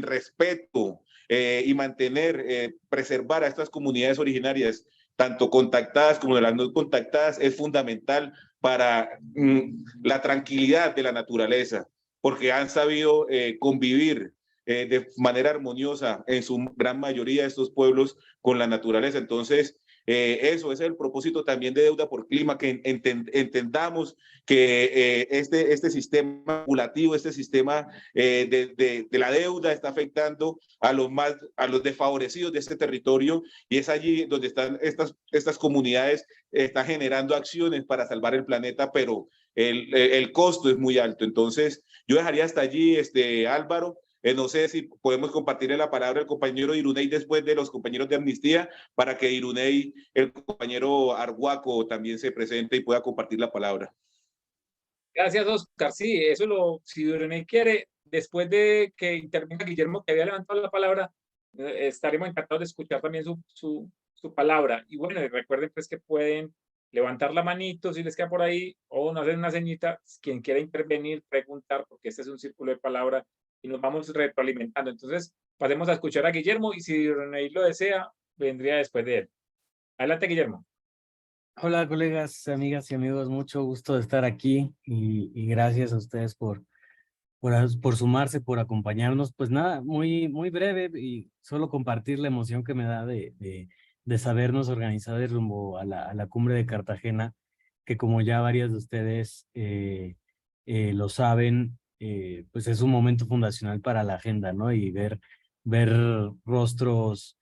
F: respeto y mantener, preservar a estas comunidades originarias, tanto contactadas como de las no contactadas, es fundamental para la tranquilidad de la naturaleza, porque han sabido convivir de manera armoniosa en su gran mayoría de estos pueblos con la naturaleza. Entonces, eso es el propósito también de Deuda por Clima, que entendamos que este sistema acumulativo, este sistema de la deuda está afectando a los desfavorecidos de este territorio, y es allí donde están estas comunidades, están generando acciones para salvar el planeta, pero el costo es muy alto. Entonces, yo dejaría hasta allí, Álvaro. No sé si podemos compartirle la palabra al compañero Irunei después de los compañeros de Amnistía, para que Irunei, el compañero Arhuaco, también se presente y pueda compartir la palabra.
A: Gracias, Oscar. Sí, si Irunei quiere, después de que intervenga Guillermo, que había levantado la palabra, estaremos encantados de escuchar también su palabra. Y bueno, recuerden pues que pueden levantar la manito si les queda por ahí, o hacer una ceñita, quien quiera intervenir, preguntar, porque este es un círculo de palabra y nos vamos retroalimentando. Entonces, pasemos a escuchar a Guillermo, y si René lo desea, vendría después de él. Adelante, Guillermo.
G: Hola, colegas, amigas y amigos, mucho gusto de estar aquí y gracias a ustedes por sumarse, por acompañarnos. Pues nada, muy breve y solo compartir la emoción que me da de sabernos organizados rumbo a la cumbre de Cartagena, que como ya varias de ustedes lo saben, pues es un momento fundacional para la agenda, ¿no? Y ver rostros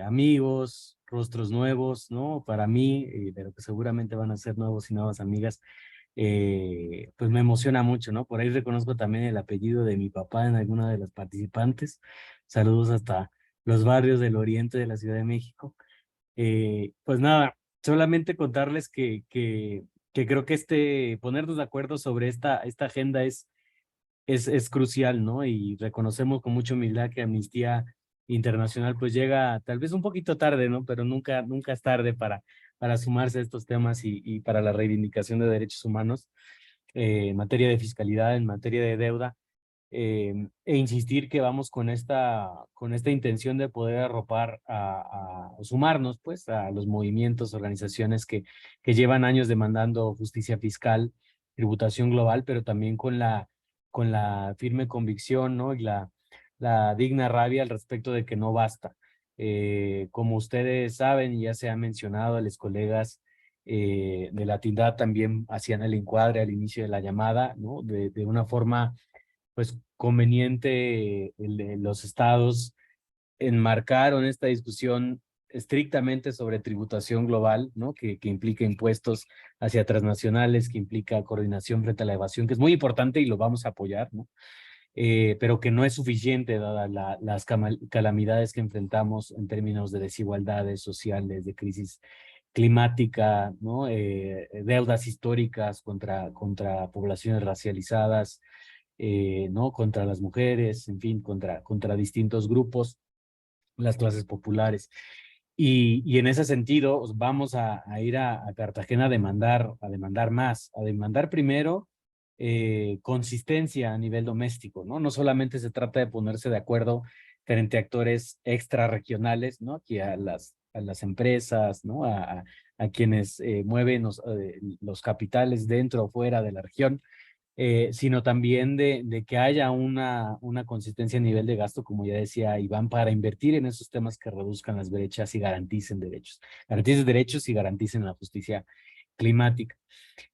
G: amigos, rostros nuevos, ¿no? Para mí, pero que seguramente van a ser nuevos y nuevas amigas, pues me emociona mucho, ¿no? Por ahí reconozco también el apellido de mi papá en alguna de las participantes. Saludos hasta los barrios del oriente de la Ciudad de México. Pues nada, solamente contarles que creo que ponernos de acuerdo sobre esta agenda es crucial, ¿no? Y reconocemos con mucha humildad que Amnistía Internacional pues llega tal vez un poquito tarde, ¿no? Pero nunca es tarde para sumarse a estos temas y para la reivindicación de derechos humanos en materia de fiscalidad, en materia de deuda, e insistir que vamos con esta intención de poder arropar o sumarnos pues a los movimientos, organizaciones que llevan años demandando justicia fiscal, tributación global, pero también con la firme convicción, ¿no? Y la digna rabia al respecto de que no basta. Como ustedes saben, y ya se ha mencionado, los colegas de la TINDAD también hacían el encuadre al inicio de la llamada, ¿no? De una forma pues conveniente, los estados enmarcaron esta discusión estrictamente sobre tributación global, ¿no? Que implica impuestos hacia transnacionales, que implica coordinación frente a la evasión, que es muy importante y lo vamos a apoyar, ¿no? Pero que no es suficiente dadas las calamidades que enfrentamos en términos de desigualdades sociales, de crisis climática, ¿no? Deudas históricas contra poblaciones racializadas, ¿no? Contra las mujeres, en fin, contra distintos grupos, las clases populares. Y en ese sentido vamos a ir a Cartagena a demandar más, a demandar primero consistencia a nivel doméstico, ¿no? No solamente se trata de ponerse de acuerdo frente a actores extrarregionales, ¿no? Aquí a las empresas, ¿no? A quienes mueven los capitales dentro o fuera de la región, sino también de que haya una consistencia a nivel de gasto, como ya decía Iván, para invertir en esos temas que reduzcan las brechas y garanticen derechos y garanticen la justicia climática.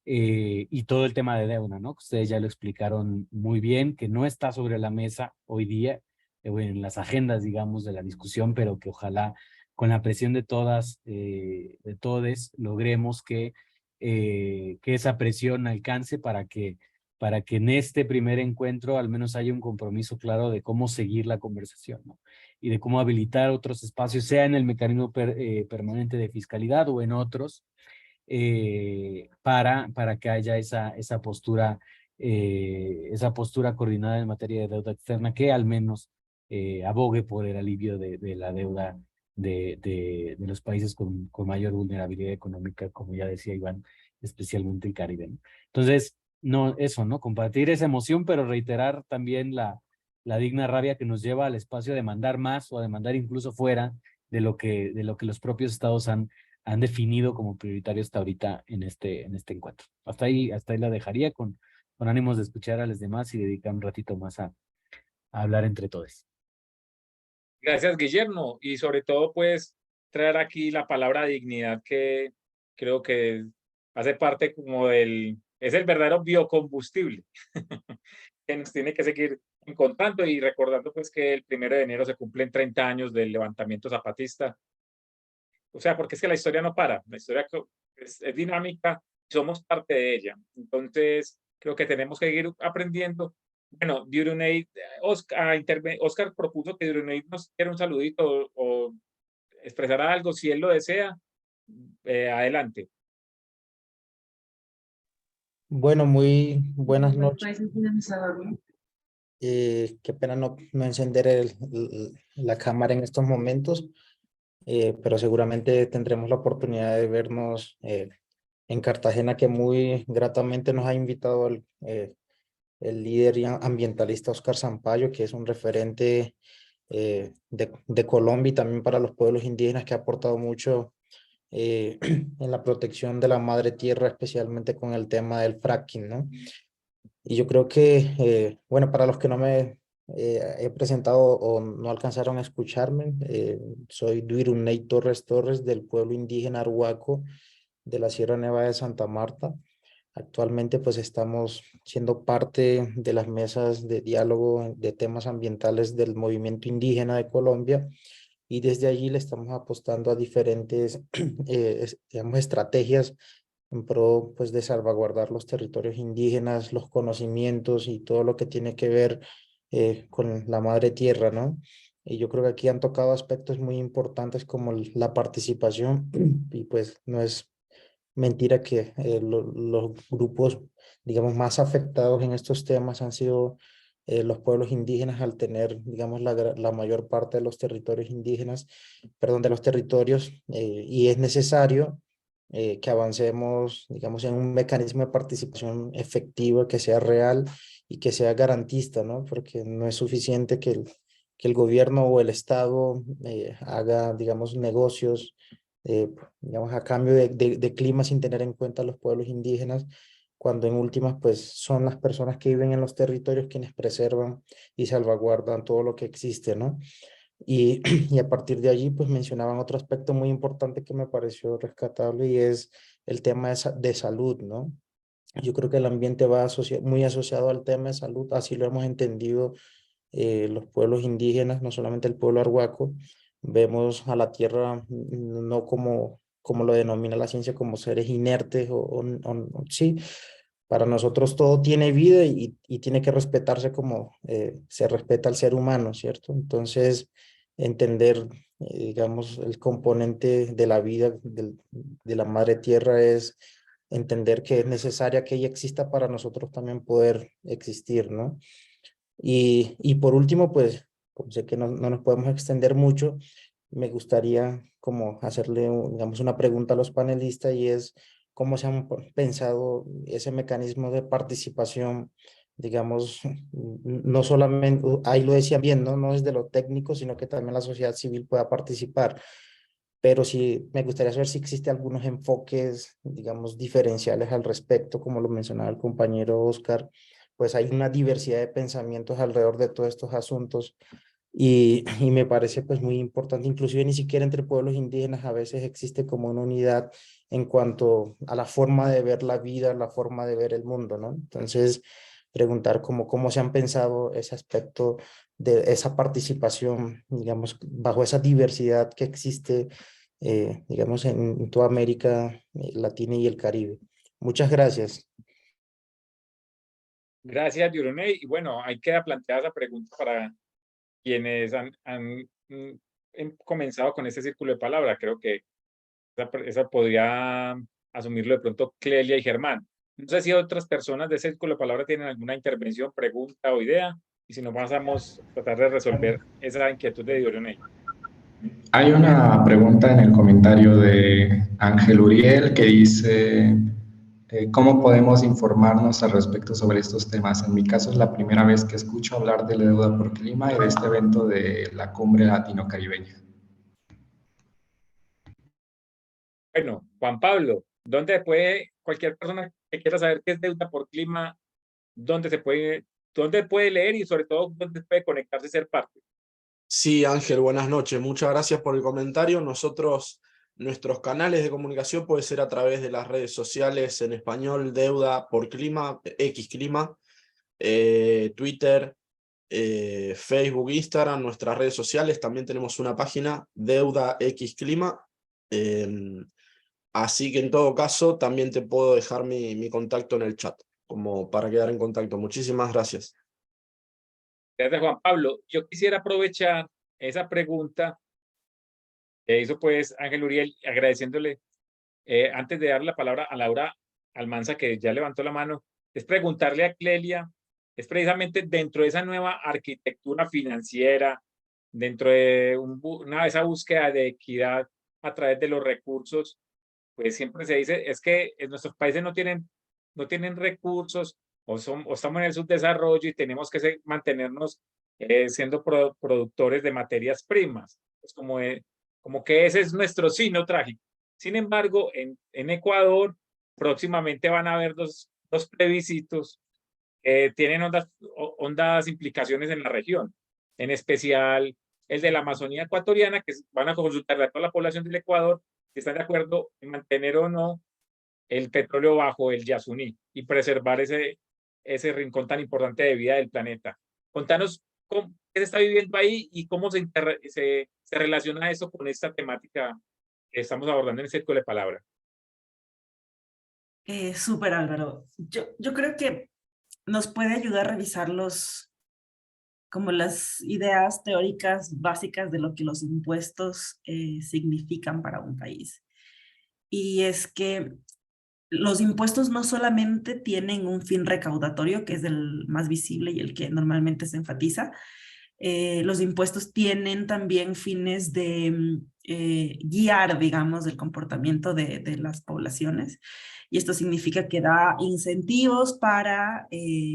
G: Y todo el tema de deuda, ¿no? Ustedes ya lo explicaron muy bien, que no está sobre la mesa hoy día, en las agendas, digamos, de la discusión, pero que ojalá con la presión de todas, de todes, logremos que esa presión alcance para que en este primer encuentro al menos haya un compromiso claro de cómo seguir la conversación, ¿no? Y de cómo habilitar otros espacios, sea en el mecanismo permanente de fiscalidad o en otros, para que haya esa postura coordinada en materia de deuda externa que al menos abogue por el alivio de la deuda de los países con mayor vulnerabilidad económica, como ya decía Iván, especialmente el Caribe, ¿no? Entonces, no, eso, ¿no? Compartir esa emoción, pero reiterar también la digna rabia que nos lleva al espacio de demandar más o a demandar incluso fuera de lo que los propios estados han definido como prioritario hasta ahorita en este encuentro. Hasta ahí la dejaría con ánimos de escuchar a los demás y dedicar un ratito más a hablar entre todos.
A: Gracias, Guillermo. Y sobre todo, pues, traer aquí la palabra dignidad, que creo que hace parte como es el verdadero biocombustible que nos tiene que seguir encontrando y recordando, pues, que el 1 de enero se cumplen 30 años del levantamiento zapatista. O sea, porque es que la historia no para, la historia es dinámica, somos parte de ella. Entonces, creo que tenemos que seguir aprendiendo. Bueno, Diurunei, Oscar propuso que Diurunei nos diera un saludito o expresara algo, si él lo desea. Adelante.
H: Bueno, muy buenas noches. Qué pena no encender la cámara en estos momentos, pero seguramente tendremos la oportunidad de vernos en Cartagena, que muy gratamente nos ha invitado el líder ambientalista Oscar Sampaio, que es un referente de Colombia y también para los pueblos indígenas, que ha aportado mucho en la protección de la madre tierra, especialmente con el tema del fracking, ¿no? Y yo creo que, bueno, para los que no me he presentado o no alcanzaron a escucharme, soy Duirunei Torres Torres, del pueblo indígena Arhuaco de la Sierra Nevada de Santa Marta. Actualmente pues estamos siendo parte de las mesas de diálogo de temas ambientales del movimiento indígena de Colombia, y desde allí le estamos apostando a diferentes digamos, estrategias en pro pues, de salvaguardar los territorios indígenas, los conocimientos y todo lo que tiene que ver con la madre tierra, ¿no? Y yo creo que aquí han tocado aspectos muy importantes como la participación, y pues no es mentira que los grupos, digamos, más afectados en estos temas han sido los pueblos indígenas, al tener, digamos, la mayor parte de los territorios indígenas, perdón, de los territorios, y es necesario que avancemos, digamos, en un mecanismo de participación efectivo que sea real y que sea garantista, ¿no? Porque no es suficiente que el gobierno o el Estado haga, digamos, negocios, digamos, a cambio de clima, sin tener en cuenta a los pueblos indígenas, cuando en últimas, pues, son las personas que viven en los territorios quienes preservan y salvaguardan todo lo que existe, ¿no? Y, y a partir de allí, pues, mencionaban otro aspecto muy importante que me pareció rescatable, y es el tema de salud, ¿no? Yo creo que el ambiente va muy asociado al tema de salud, así lo hemos entendido los pueblos indígenas, no solamente el pueblo arhuaco. Vemos a la tierra no como lo denomina la ciencia, como seres inertes, sí, para nosotros todo tiene vida y tiene que respetarse como se respeta al ser humano, ¿cierto? Entonces, entender digamos, el componente de la vida de la madre tierra es entender que es necesaria que ella exista para nosotros también poder existir, ¿no? Y por último, pues, como sé que no nos podemos extender mucho, me gustaría como hacerle, digamos, una pregunta a los panelistas y es cómo se han pensado ese mecanismo de participación, digamos, no solamente, ahí lo decían bien, ¿no? No es de lo técnico, sino que también la sociedad civil pueda participar. Pero sí me gustaría saber si existe algunos enfoques, digamos, diferenciales al respecto, como lo mencionaba el compañero Oscar, pues hay una diversidad de pensamientos alrededor de todos estos asuntos y me parece pues muy importante, inclusive ni siquiera entre pueblos indígenas a veces existe como una unidad en cuanto a la forma de ver la vida, la forma de ver el mundo, ¿no? Entonces, preguntar cómo se han pensado ese aspecto de esa participación, digamos, bajo esa diversidad que existe, digamos, en toda América Latina y el Caribe. Muchas gracias.
A: Gracias, Dironey. Y bueno, ahí queda planteada esa pregunta para quienes han comenzado con este círculo de palabra. Creo que esa podría asumirlo de pronto Clelia y Germán. No sé si otras personas de ese círculo de palabra tienen alguna intervención, pregunta o idea, y si no pasamos a tratar de resolver esa inquietud de Dironey.
D: Hay una pregunta en el comentario de Ángel Uriel que dice, ¿cómo podemos informarnos al respecto sobre estos temas? En mi caso es la primera vez que escucho hablar de la deuda por clima y de este evento de la cumbre latino-caribeña.
A: Bueno, Juan Pablo, ¿dónde puede cualquier persona que quiera saber qué es deuda por clima, dónde puede leer y sobre todo dónde puede conectarse y ser parte?
E: Sí, Ángel, buenas noches. Muchas gracias por el comentario. Nuestros canales de comunicación puede ser a través de las redes sociales en español, Deuda por Clima, X Clima, Twitter, Facebook, Instagram, nuestras redes sociales. También tenemos una página, Deuda X Clima. Así que en todo caso, también te puedo dejar mi contacto en el chat, como para quedar en contacto. Muchísimas gracias.
A: Gracias, Juan Pablo. Yo quisiera aprovechar esa pregunta que hizo pues Ángel Uriel, agradeciéndole, antes de dar la palabra a Laura Almanza, que ya levantó la mano, es preguntarle a Clelia, es precisamente dentro de esa nueva arquitectura financiera, dentro de esa búsqueda de equidad a través de los recursos, pues siempre se dice, es que en nuestros países no tienen recursos o estamos en el subdesarrollo y tenemos que mantenernos siendo productores de materias primas. Es como que ese es nuestro signo trágico. Sin embargo, en Ecuador próximamente van a haber dos plebiscitos que tienen hondas implicaciones en la región, en especial el de la Amazonía ecuatoriana, que van a consultarle a toda la población del Ecuador si están de acuerdo en mantener o no el petróleo bajo el Yasuní y preservar ese rincón tan importante de vida del planeta. Contanos qué se está viviendo ahí y cómo se relaciona eso con esta temática que estamos abordando en el Círculo de Palabra.
C: Súper, Álvaro. Yo creo que nos puede ayudar a revisar como las ideas teóricas básicas de lo que los impuestos significan para un país. Y es que los impuestos no solamente tienen un fin recaudatorio, que es el más visible y el que normalmente se enfatiza. Los impuestos tienen también fines de guiar, digamos, el comportamiento de las poblaciones. Y esto significa que da incentivos para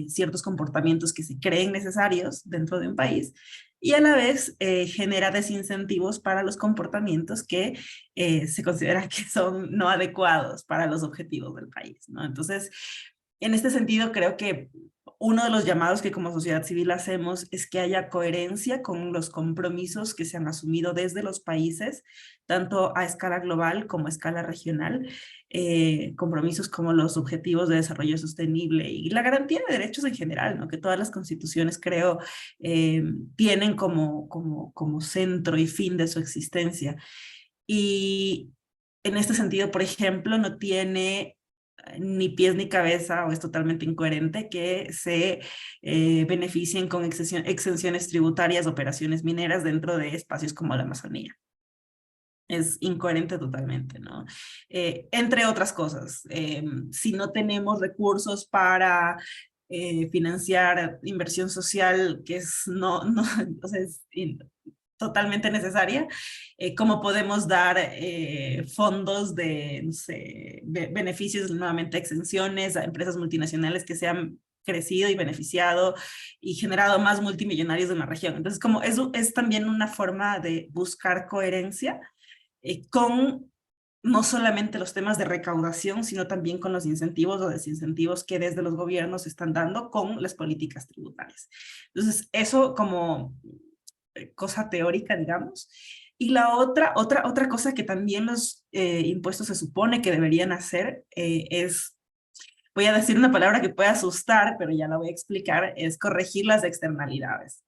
C: ciertos comportamientos que se creen necesarios dentro de un país y a la vez genera desincentivos para los comportamientos que se considera que son no adecuados para los objetivos del país, ¿no? Entonces, en este sentido, creo que uno de los llamados que como sociedad civil hacemos es que haya coherencia con los compromisos que se han asumido desde los países, tanto a escala global como a escala regional, compromisos como los objetivos de desarrollo sostenible y la garantía de derechos en general, ¿no? Que todas las constituciones, creo, tienen como centro y fin de su existencia. Y en este sentido, por ejemplo, no tiene ni pies ni cabeza o es totalmente incoherente que se beneficien con exenciones tributarias operaciones mineras dentro de espacios como la Amazonía. es incoherente totalmente, ¿no? Entre otras cosas, si no tenemos recursos para financiar inversión social, que es o sea, es totalmente necesaria, cómo podemos dar fondos de, no sé, beneficios, nuevamente exenciones a empresas multinacionales que se han crecido y beneficiado y generado más multimillonarios de una región. Entonces, como eso es también una forma de buscar coherencia con no solamente los temas de recaudación, sino también con los incentivos o desincentivos que desde los gobiernos están dando con las políticas tributarias. Entonces, eso como cosa teórica, digamos. Y la otra cosa que también los impuestos se supone que deberían hacer es, voy a decir una palabra que puede asustar, pero ya la voy a explicar, es corregir las externalidades.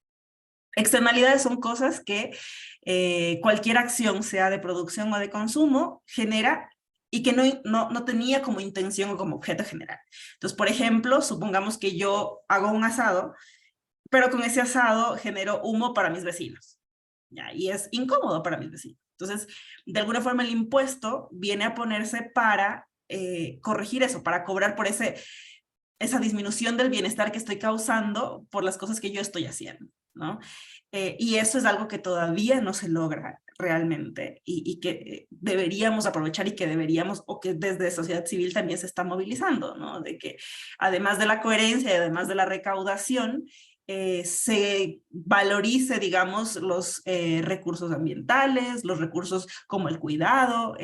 C: Externalidades son cosas que cualquier acción, sea de producción o de consumo, genera y que no tenía como intención o como objeto general. Entonces, por ejemplo, supongamos que yo hago un asado, pero con ese asado genero humo para mis vecinos. ¿Ya? Y es incómodo para mis vecinos. Entonces, de alguna forma el impuesto viene a ponerse para corregir eso, para cobrar por esa disminución del bienestar que estoy causando por las cosas que yo estoy haciendo, ¿no? Y eso es algo que todavía no se logra realmente y que deberíamos aprovechar y que deberíamos, o que desde sociedad civil también se está movilizando, ¿no? De que además de la coherencia y además de la recaudación, se valorice, digamos, los recursos ambientales, los recursos como el cuidado,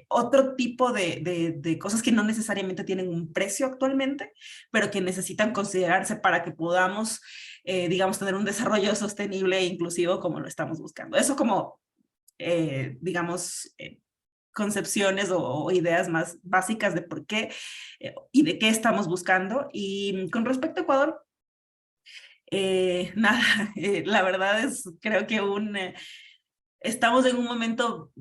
C: otro tipo de cosas que no necesariamente tienen un precio actualmente, pero que necesitan considerarse para que podamos, digamos, tener un desarrollo sostenible e inclusivo como lo estamos buscando. Eso como, digamos, concepciones o ideas más básicas de por qué y de qué estamos buscando. Y con respecto a Ecuador, nada, la verdad es, creo que estamos en un momento,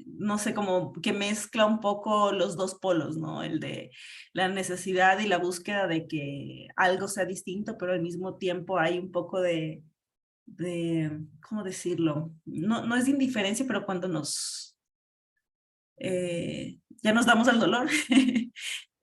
C: no sé, como que mezcla un poco los dos polos, ¿no? El de la necesidad y la búsqueda de que algo sea distinto, pero al mismo tiempo hay un poco ¿cómo decirlo? No es indiferencia, pero cuando ya nos damos al dolor,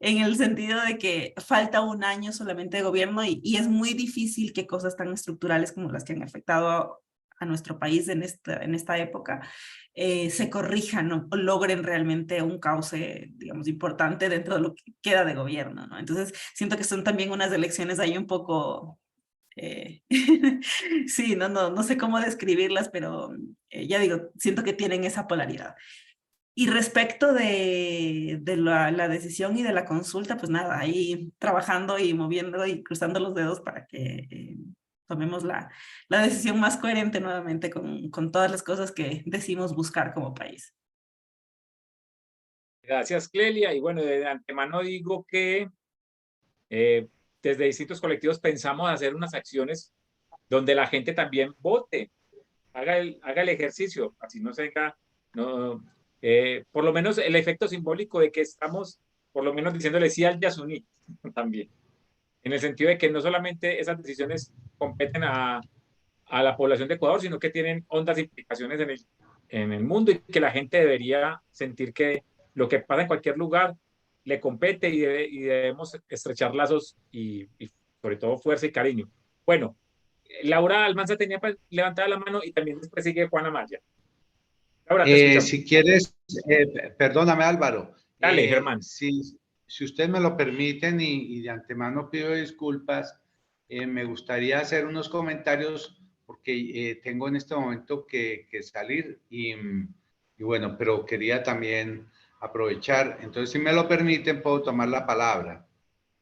C: en el sentido de que falta un año solamente de gobierno y es muy difícil que cosas tan estructurales como las que han afectado a nuestro país en esta época se corrijan o logren realmente un cauce, digamos, importante dentro de lo que queda de gobierno, ¿no? Entonces, siento que son también unas elecciones ahí un poco... sí, no sé cómo describirlas, pero ya digo, siento que tienen esa polaridad. Y respecto de la decisión y de la consulta, pues nada, ahí trabajando y moviendo y cruzando los dedos para que tomemos la decisión más coherente nuevamente con todas las cosas que decimos buscar como país.
A: Gracias, Clelia. Y bueno, de antemano digo que desde distintos colectivos pensamos hacer unas acciones donde la gente también vote, haga el ejercicio, así no tenga, no, por lo menos el efecto simbólico de que estamos, por lo menos diciéndole sí al Yasuní también, en el sentido de que no solamente esas decisiones competen a la población de Ecuador, sino que tienen hondas implicaciones en el mundo y que la gente debería sentir que lo que pasa en cualquier lugar le compete y debemos estrechar lazos y sobre todo fuerza y cariño. Bueno, Laura Almanza tenía levantada la mano y también después sigue Juana Maya. Laura, te escuchamos.
B: Si quieres, perdóname Álvaro,
A: Dale, Germán.
B: si ustedes me lo permiten y de antemano pido disculpas, me gustaría hacer unos comentarios porque tengo en este momento que salir y bueno, pero quería también aprovechar. Entonces, si me lo permiten, puedo tomar la palabra.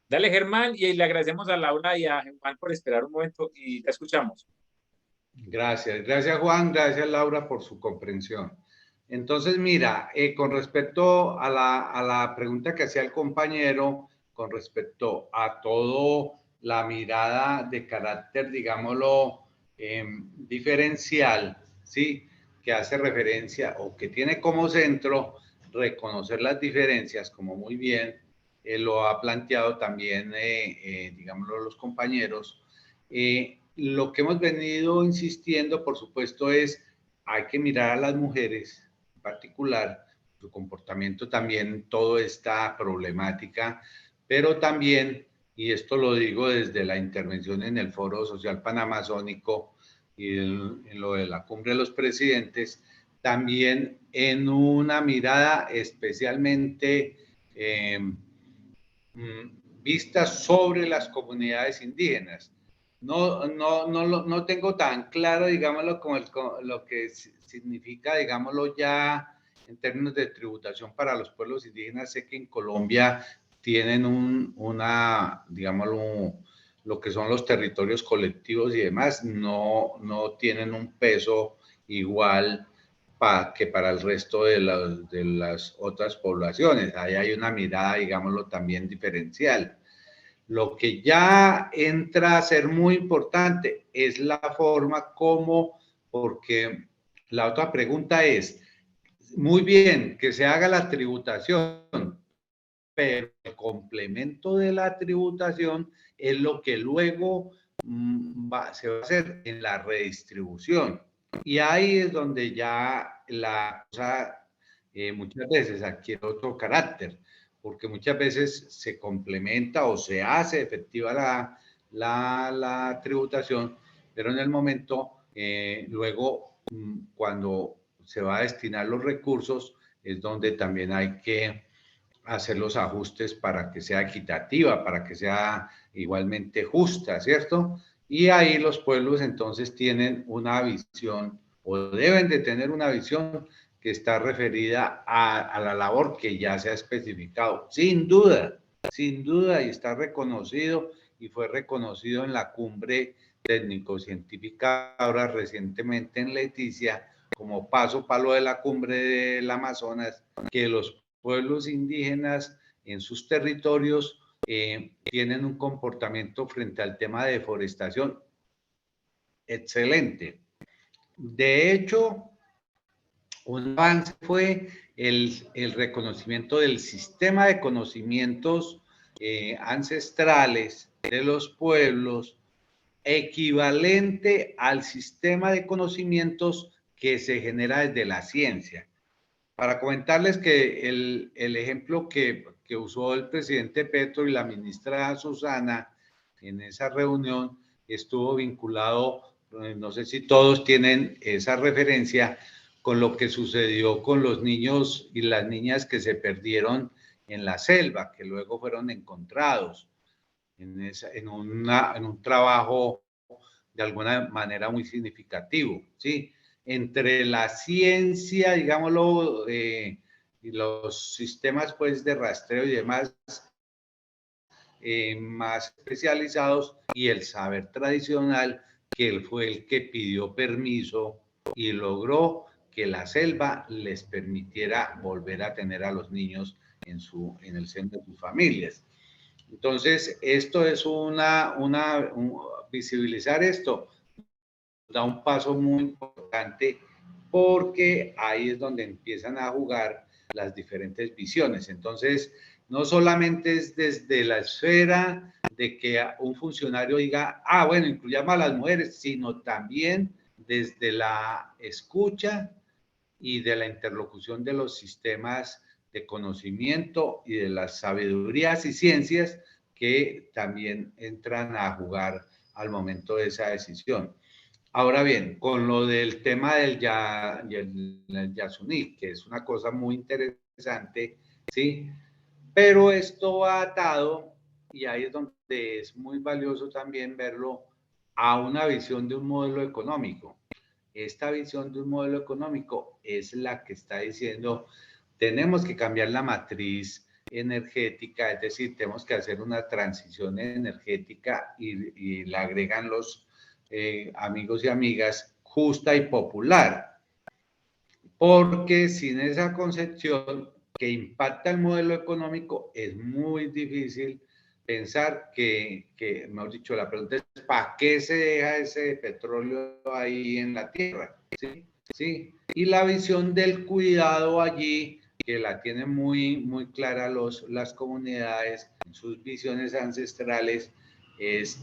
A: Dale, Germán, y le agradecemos a Laura y a Germán por esperar un momento y te escuchamos.
B: Gracias, gracias Juan, gracias Laura por su comprensión. Entonces, mira, con respecto a la pregunta que hacía el compañero, con respecto a todo la mirada de carácter, digámoslo, diferencial, ¿sí? Que hace referencia o que tiene como centro reconocer las diferencias, como muy bien lo ha planteado también, digámoslo, los compañeros. Lo que hemos venido insistiendo, por supuesto, es hay que mirar a las mujeres particular, su comportamiento también, toda esta problemática, pero también, y esto lo digo desde la intervención en el Foro Social Panamazónico y en lo de la Cumbre de los Presidentes, también en una mirada especialmente vista sobre las comunidades indígenas. No tengo tan claro, digámoslo, como lo que significa, digámoslo, ya en términos de tributación para los pueblos indígenas. Sé que en Colombia tienen digámoslo, lo que son los territorios colectivos y demás, no tienen un peso igual que para el resto de las otras poblaciones. Ahí hay una mirada, digámoslo, también diferencial. Lo que ya entra a ser muy importante es la forma como, porque la otra pregunta es, muy bien que se haga la tributación, pero el complemento de la tributación es lo que luego se va a hacer en la redistribución. Y ahí es donde ya la cosa muchas veces adquiere otro carácter, porque muchas veces se complementa o se hace efectiva la tributación, pero en el momento, luego, cuando se va a destinar los recursos, es donde también hay que hacer los ajustes para que sea equitativa, para que sea igualmente justa, ¿cierto? Y ahí los pueblos entonces tienen una visión o deben de tener una visión que está referida a la labor que ya se ha especificado, sin duda, y está reconocido y fue reconocido en la cumbre técnico-científica ahora recientemente en Leticia como paso para lo de la cumbre del Amazonas, que los pueblos indígenas en sus territorios tienen un comportamiento frente al tema de deforestación excelente. De hecho, un avance fue el reconocimiento del sistema de conocimientos ancestrales de los pueblos, equivalente al sistema de conocimientos que se genera desde la ciencia. Para comentarles que el ejemplo que usó el presidente Petro y la ministra Susana en esa reunión estuvo vinculado, no sé si todos tienen esa referencia, con lo que sucedió con los niños y las niñas que se perdieron en la selva, que luego fueron encontrados en un trabajo de alguna manera muy significativo, ¿sí? Entre la ciencia, digámoslo, y los sistemas pues de rastreo y demás más especializados y el saber tradicional, que él fue el que pidió permiso y logró que la selva les permitiera volver a tener a los niños en el seno de sus familias. Entonces, esto es visibilizar esto da un paso muy importante, porque ahí es donde empiezan a jugar las diferentes visiones. Entonces, no solamente es desde la esfera de que un funcionario diga, bueno, incluyamos a las mujeres, sino también desde la escucha y de la interlocución de los sistemas de conocimiento y de las sabidurías y ciencias que también entran a jugar al momento de esa decisión. Ahora bien, con lo del tema del Yasuní, que es una cosa muy interesante, ¿sí? Pero esto va atado, y ahí es donde es muy valioso también verlo, a una visión de un modelo económico. Esta visión de un modelo económico es la que está diciendo, tenemos que cambiar la matriz energética, es decir, tenemos que hacer una transición energética y le agregan los amigos y amigas, justa y popular, porque sin esa concepción que impacta el modelo económico es muy difícil pensar que mejor dicho, la pregunta es ¿para qué se deja ese petróleo ahí en la tierra? ¿Sí? ¿Sí? Y la visión del cuidado allí, que la tienen muy clara las comunidades en sus visiones ancestrales, es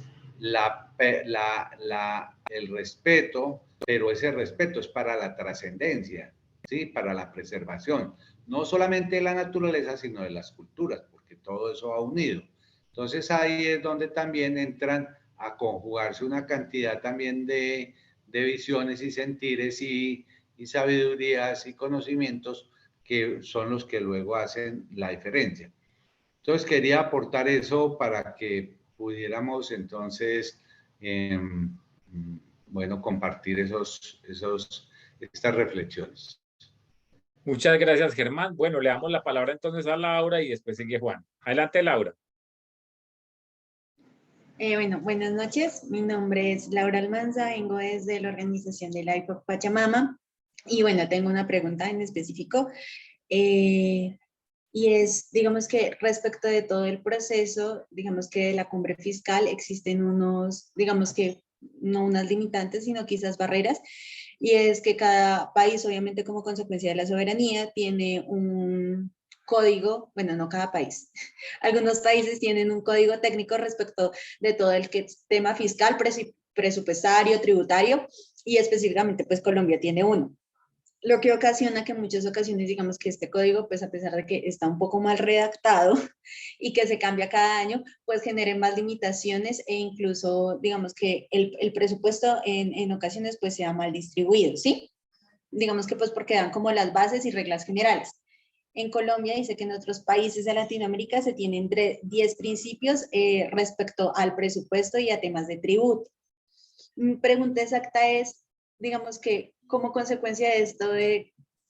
B: el respeto, pero ese respeto es para la trascendencia, ¿sí? Para la preservación, no solamente de la naturaleza, sino de las culturas, porque todo eso va unido. Entonces ahí es donde también entran a conjugarse una cantidad también de visiones y sentires y sabidurías y conocimientos que son los que luego hacen la diferencia. Entonces quería aportar eso para que pudiéramos entonces, bueno, compartir estas reflexiones.
A: Muchas gracias, Germán. Bueno, le damos la palabra entonces a Laura y después sigue Juan. Adelante, Laura.
I: Bueno, buenas noches. Mi nombre es Laura Almanza, vengo desde la organización de la IPOC Pachamama y bueno, tengo una pregunta en específico y es, digamos que respecto de todo el proceso, digamos que de la cumbre fiscal existen unos, digamos que no unas limitantes, sino quizás barreras, y es que cada país, obviamente como consecuencia de la soberanía, tiene un código, bueno, no cada país, algunos países tienen un código técnico respecto de todo el tema fiscal, presupuestario, tributario, y específicamente pues Colombia tiene uno. Lo que ocasiona que en muchas ocasiones, digamos que este código, pues a pesar de que está un poco mal redactado y que se cambia cada año, pues genere más limitaciones e incluso, digamos que el presupuesto en ocasiones pues sea mal distribuido, ¿sí? Digamos que pues porque dan como las bases y reglas generales. En Colombia dice que en otros países de Latinoamérica se tienen 10 principios respecto al presupuesto y a temas de tributo. Mi pregunta exacta es, digamos que como consecuencia de esto,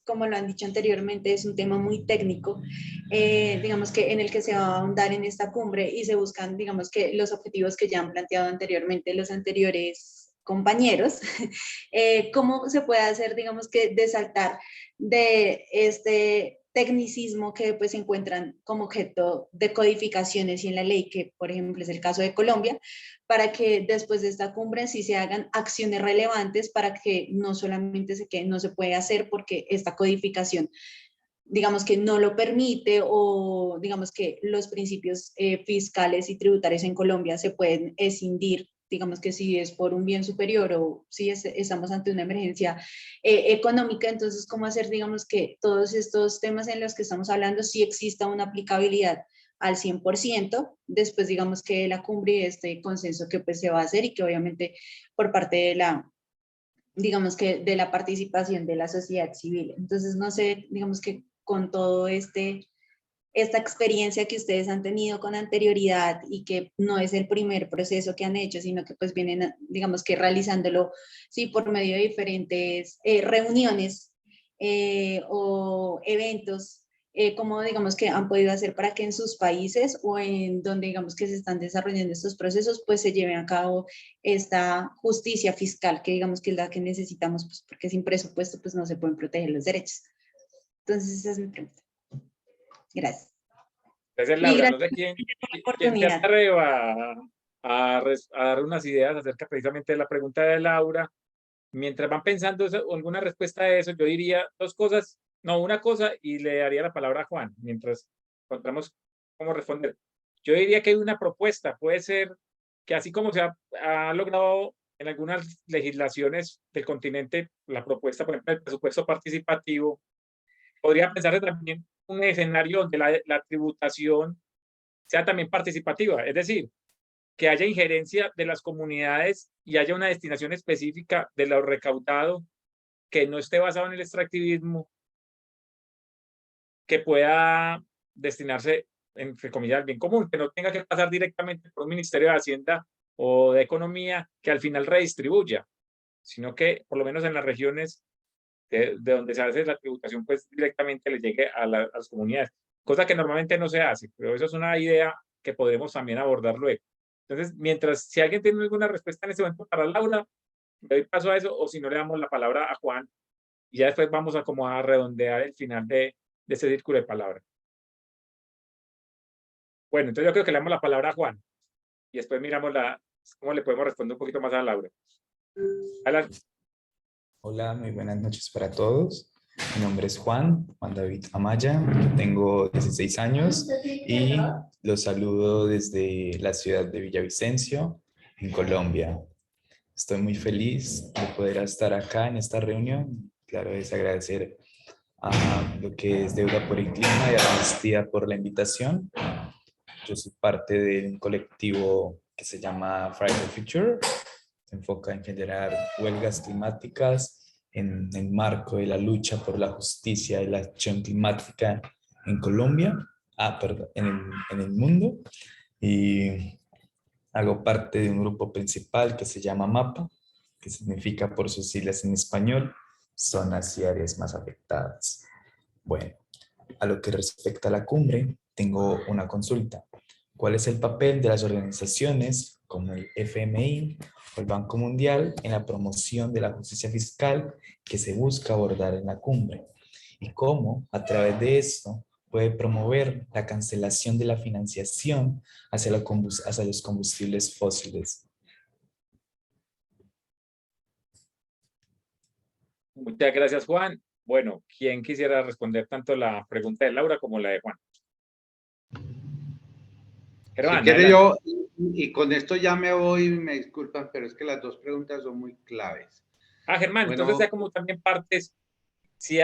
I: como lo han dicho anteriormente, es un tema muy técnico, digamos que en el que se va a ahondar en esta cumbre y se buscan, digamos que los objetivos que ya han planteado anteriormente los anteriores compañeros, cómo se puede hacer, digamos que, de saltar de este tecnicismo que pues se encuentran como objeto de codificaciones y en la ley, que por ejemplo es el caso de Colombia, para que después de esta cumbre sí se hagan acciones relevantes para que no solamente no se puede hacer porque esta codificación digamos que no lo permite o digamos que los principios fiscales y tributarios en Colombia se pueden escindir, digamos que si es por un bien superior o si estamos ante una emergencia económica, entonces cómo hacer, digamos que todos estos temas en los que estamos hablando sí exista una aplicabilidad al 100%, después digamos que la cumbre y este consenso que pues se va a hacer y que obviamente por parte de la, digamos que de la participación de la sociedad civil. Entonces no sé, digamos que con todo esta experiencia que ustedes han tenido con anterioridad y que no es el primer proceso que han hecho, sino que pues vienen, digamos que realizándolo, sí, por medio de diferentes reuniones o eventos, cómo digamos que han podido hacer para que en sus países o en donde digamos que se están desarrollando estos procesos, pues se lleven a cabo esta justicia fiscal, que digamos que es la que necesitamos, pues porque sin presupuesto pues no se pueden proteger los derechos. Entonces esa es mi pregunta. Gracias.
A: Gracias, Laura. No sé quién se atreva a dar unas ideas acerca precisamente de la pregunta de Laura. Mientras van pensando alguna respuesta a eso, yo diría dos cosas, no, una cosa, y le daría la palabra a Juan, mientras encontramos cómo responder. Yo diría que hay una propuesta, puede ser que así como se ha logrado en algunas legislaciones del continente, la propuesta, por ejemplo, el presupuesto participativo, podría pensarse también un escenario donde la tributación sea también participativa, es decir, que haya injerencia de las comunidades y haya una destinación específica de lo recaudado que no esté basado en el extractivismo, que pueda destinarse, entre comillas, al bien común, que no tenga que pasar directamente por un Ministerio de Hacienda o de Economía que al final redistribuya, sino que por lo menos en las regiones de donde se hace la tributación, pues directamente le llegue a las comunidades, cosa que normalmente no se hace, pero eso es una idea que podremos también abordar luego. Entonces, mientras, si alguien tiene alguna respuesta en este momento para Laura, le doy paso a eso, o si no, le damos la palabra a Juan, y ya después vamos a como a redondear el final de ese círculo de palabras. Bueno, entonces yo creo que le damos la palabra a Juan, y después miramos cómo le podemos responder un poquito más a Laura. Adelante.
J: Hola, muy buenas noches para todos. Mi nombre es Juan David Amaya, tengo 16 años y los saludo desde la ciudad de Villavicencio, en Colombia. Estoy muy feliz de poder estar acá en esta reunión. Claro, es agradecer a lo que es Deuda por el Clima y Amnistía por la invitación. Yo soy parte de un colectivo que se llama Friday for Future. Se enfoca en generar huelgas climáticas en el marco de la lucha por la justicia y la acción climática en Colombia, perdón, en el mundo. Y hago parte de un grupo principal que se llama MAPA, que significa por sus siglas en español, Zonas y Áreas Más Afectadas. Bueno, a lo que respecta a la cumbre, tengo una consulta. ¿Cuál es el papel de las organizaciones como el FMI o el Banco Mundial en la promoción de la justicia fiscal que se busca abordar en la cumbre? ¿Y cómo, a través de esto, puede promover la cancelación de la financiación hacia los combustibles fósiles?
A: Muchas gracias, Juan. Bueno, ¿quién quisiera responder tanto la pregunta de Laura como la de Juan? Germán,
B: si quiere
A: adelante.
B: y con esto ya me voy, me disculpan, pero es que las dos preguntas son muy claves.
A: Germán,
B: Bueno,
A: entonces ya como también partes, si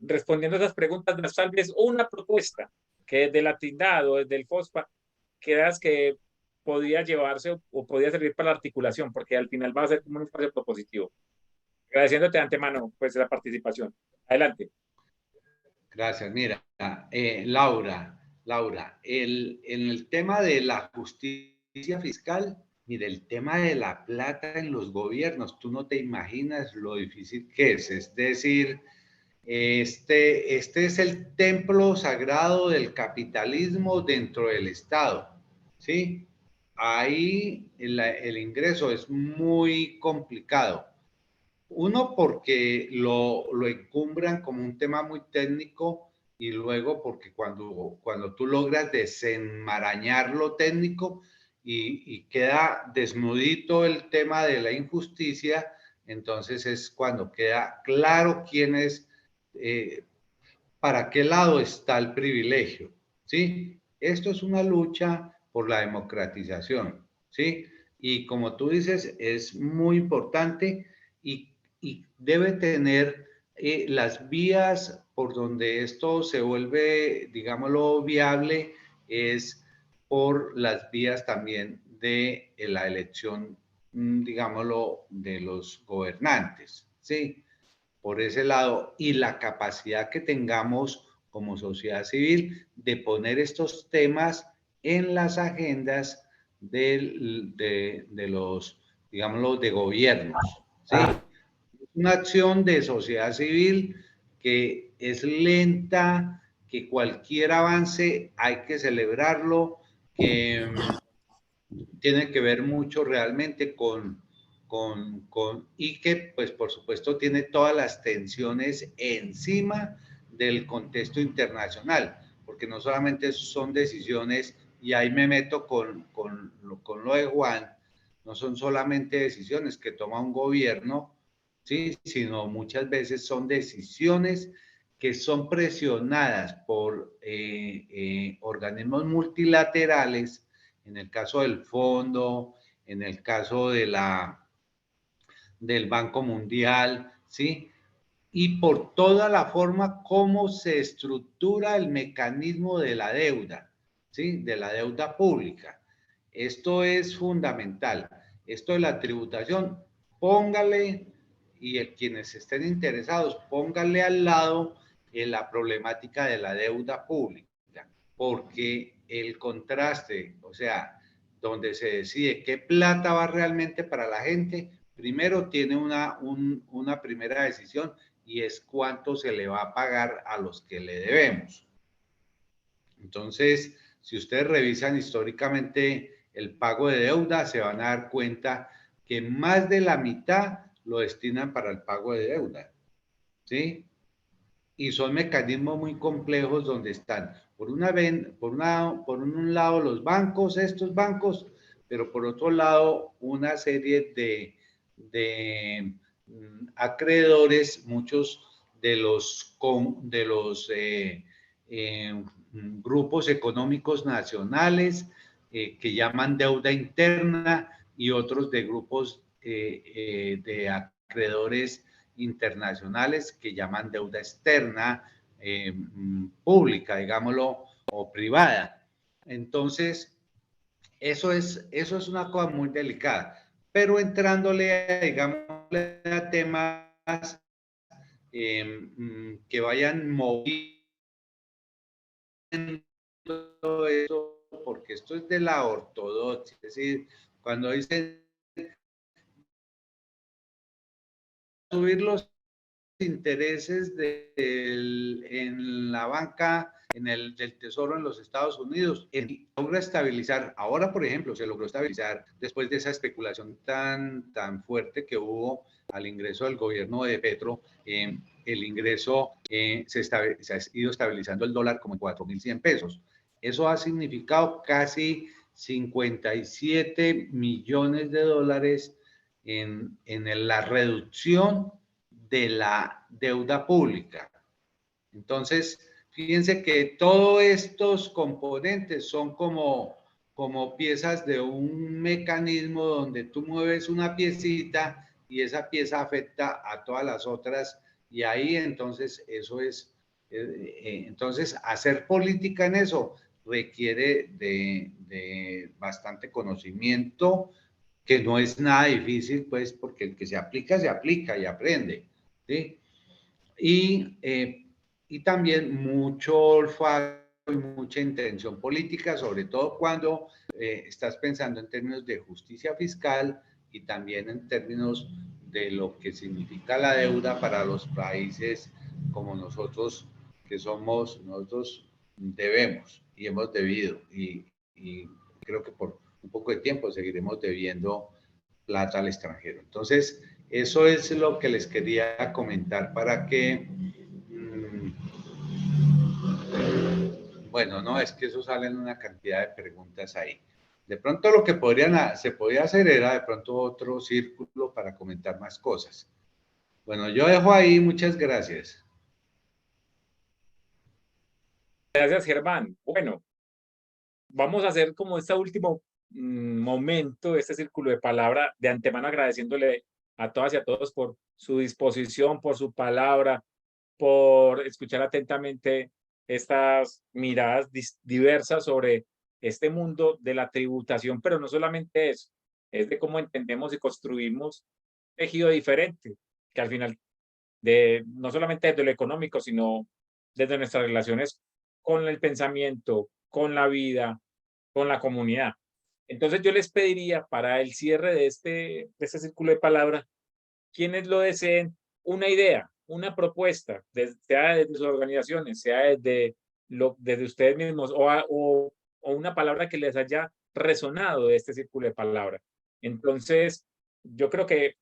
A: respondiendo a esas preguntas nos tal vez una propuesta que desde la TINDAD o desde el FOSPA creas que podría llevarse o podría servir para la articulación, porque al final va a ser como un espacio propositivo. Agradeciéndote de antemano pues la participación. Adelante.
B: Gracias. Mira, Laura, en el tema de la justicia fiscal, mira, el tema de la plata en los gobiernos, tú no te imaginas lo difícil que es. Es decir, este es el templo sagrado del capitalismo dentro del Estado, ¿sí? Ahí el ingreso es muy complicado. Uno, porque lo encumbran como un tema muy técnico y luego porque cuando tú logras desenmarañar lo técnico y queda desnudito el tema de la injusticia, entonces es cuando queda claro quién es, para qué lado está el privilegio, ¿sí? Esto es una lucha por la democratización, ¿sí? Y como tú dices, es muy importante y debe tener las vías por donde esto se vuelve, digámoslo, viable, es por las vías también de la elección, digámoslo, de los gobernantes, ¿sí? Por ese lado, y la capacidad que tengamos como sociedad civil de poner estos temas en las agendas de los, digámoslo, de gobiernos, ¿sí? Una acción de sociedad civil que es lenta, que cualquier avance hay que celebrarlo, que tiene que ver mucho realmente y que pues por supuesto tiene todas las tensiones encima del contexto internacional, porque no solamente son decisiones, y ahí me meto con lo de Juan, no son solamente decisiones que toma un gobierno, ¿sí? Sino muchas veces son decisiones que son presionadas por organismos multilaterales, en el caso del fondo, en el caso del Banco Mundial, ¿sí? Y por toda la forma como se estructura el mecanismo de la deuda, ¿sí? De la deuda pública. Esto es fundamental. Esto de la tributación, póngale, y quienes estén interesados, póngale al lado la problemática de la deuda pública, porque el contraste, o sea, donde se decide qué plata va realmente para la gente, primero tiene una primera decisión y es cuánto se le va a pagar a los que le debemos. Entonces, si ustedes revisan históricamente el pago de deuda, se van a dar cuenta que más de la mitad lo destinan para el pago de deuda, ¿sí? Y son mecanismos muy complejos donde están, por un lado los bancos, estos bancos, pero por otro lado una serie de acreedores, muchos de los grupos económicos nacionales que llaman deuda interna y otros de grupos de acreedores internacionales que llaman deuda externa, pública, digámoslo, o privada. Entonces, eso es una cosa muy delicada. Pero entrándole, digámosle, a temas que vayan moviendo eso, porque esto es de la ortodoxia, es decir, cuando dicen subir los intereses en la banca, del Tesoro en los Estados Unidos, logra estabilizar. Ahora, por ejemplo, se logró estabilizar después de esa especulación tan fuerte que hubo al ingreso del gobierno de Petro. El ingreso se ha ido estabilizando el dólar como en 4.100 pesos. Eso ha significado casi 57 millones de dólares en la reducción de la deuda pública. Entonces, fíjense que todos estos componentes son como piezas de un mecanismo donde tú mueves una piecita y esa pieza afecta a todas las otras, y ahí entonces eso es, entonces hacer política en eso requiere de bastante conocimiento, que no es nada difícil, pues, porque el que se aplica y aprende, ¿sí? Y también mucho olfato y mucha intención política, sobre todo cuando estás pensando en términos de justicia fiscal y también en términos de lo que significa la deuda para los países como nosotros, nosotros debemos y hemos debido, y creo que por un poco de tiempo seguiremos debiendo plata al extranjero. Entonces, eso es lo que les quería comentar para que, bueno, no, es que eso salen una cantidad de preguntas ahí. De pronto lo que se podía hacer era de pronto otro círculo para comentar más cosas. Bueno, yo dejo ahí, muchas gracias.
A: Gracias, Germán. Bueno, vamos a hacer como este último momento, este círculo de palabra, de antemano agradeciéndole a todas y a todos por su disposición, por su palabra, por escuchar atentamente estas miradas diversas sobre este mundo de la tributación, pero no solamente eso, es de cómo entendemos y construimos un tejido diferente, que al final, no solamente desde lo económico, sino desde nuestras relaciones con el pensamiento, con la vida, con la comunidad. Entonces yo les pediría para el cierre de este círculo de palabras, quienes lo deseen, una idea, una propuesta, sea desde sus organizaciones, sea desde ustedes mismos, o una palabra que les haya resonado de este círculo de palabras. Entonces, yo creo que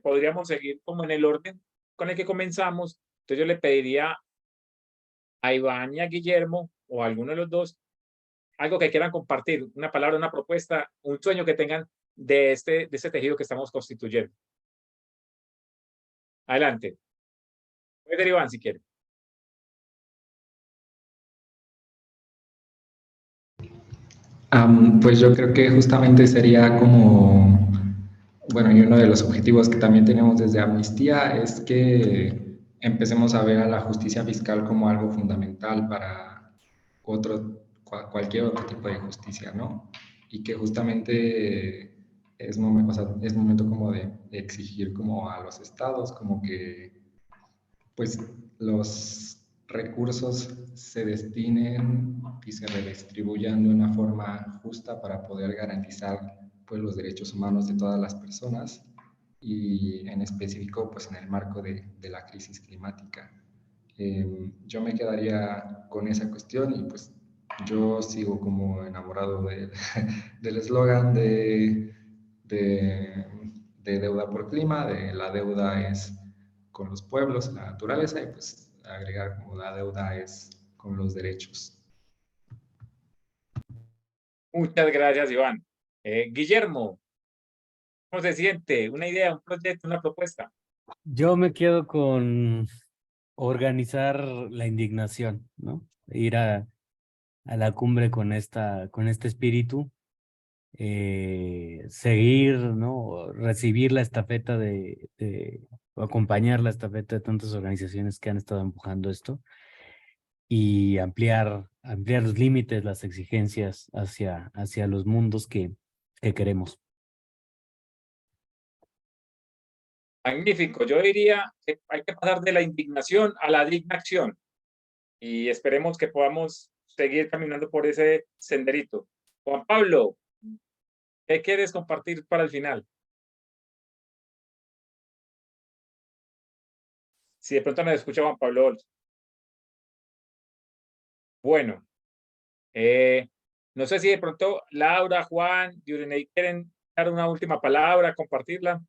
A: podríamos seguir como en el orden con el que comenzamos. Entonces yo le pediría a Iván y a Guillermo, o a alguno de los dos, algo que quieran compartir, una palabra, una propuesta, un sueño que tengan de este tejido que estamos constituyendo. Adelante. Puede ser Iván, si quiere.
D: Pues yo creo que justamente sería como, bueno, y uno de los objetivos que también tenemos desde Amnistía es que empecemos a ver a la justicia fiscal como algo fundamental para cualquier otro tipo de justicia, ¿no? Y que justamente es momento como de exigir como a los estados, como que pues los recursos se destinen y se redistribuyan de una forma justa para poder garantizar pues los derechos humanos de todas las personas, y en específico pues en el marco de la crisis climática. Yo me quedaría con esa cuestión, y pues yo sigo como enamorado del eslogan de deuda por clima, de la deuda es con los pueblos, la naturaleza, y pues agregar como la deuda es con los derechos.
A: Muchas gracias, Iván. Guillermo, ¿cómo se siente? ¿Una idea, un proyecto, una propuesta?
G: Yo me quedo con organizar la indignación, ¿no? Ir a la cumbre con este espíritu, seguir, ¿no? Recibir la estafeta de acompañar la estafeta de tantas organizaciones que han estado empujando esto y ampliar los límites, las exigencias hacia los mundos que queremos.
A: Magnífico. Yo diría que hay que pasar de la indignación a la digna acción y esperemos que podamos seguir caminando por ese senderito. Juan Pablo, ¿qué quieres compartir para el final? Si de pronto nos escucha Juan Pablo Olso. Bueno, no sé si de pronto Laura, Juan, Diurenei quieren dar una última palabra, compartirla.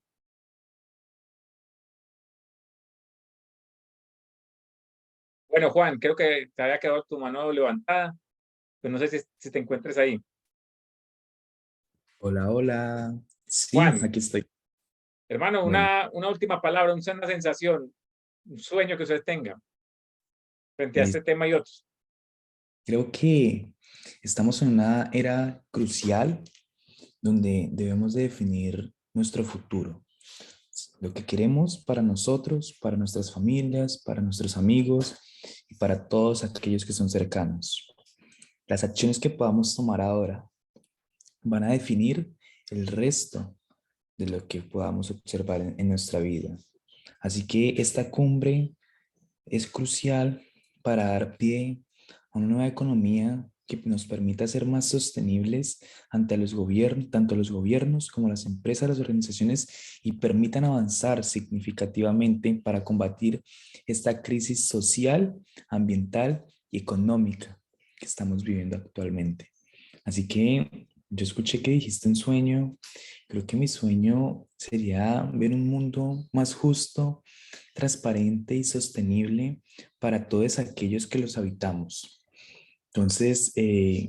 A: Bueno, Juan, creo que te había quedado tu mano levantada, pero no sé si te encuentres ahí.
J: Hola, hola. Sí,
A: Juan,
J: aquí estoy.
A: hermano,
J: Bueno,
A: una última palabra, una sensación, un sueño que usted tenga frente a
J: listo.
A: este tema y otros.
J: Creo que estamos en una era crucial donde debemos de definir nuestro futuro, lo que queremos para nosotros, para nuestras familias, para nuestros amigos y para todos aquellos que son cercanos. Las acciones que podamos tomar ahora van a definir el resto de lo que podamos observar en nuestra vida. Así que esta cumbre es crucial para dar pie a una nueva economía que nos permita ser más sostenibles ante los gobiernos, tanto los gobiernos como las empresas, las organizaciones, y permitan avanzar significativamente para combatir esta crisis social, ambiental y económica que estamos viviendo actualmente. Así que yo escuché que dijiste un sueño. Creo que mi sueño sería ver un mundo más justo, transparente y sostenible para todos aquellos que los habitamos. Entonces,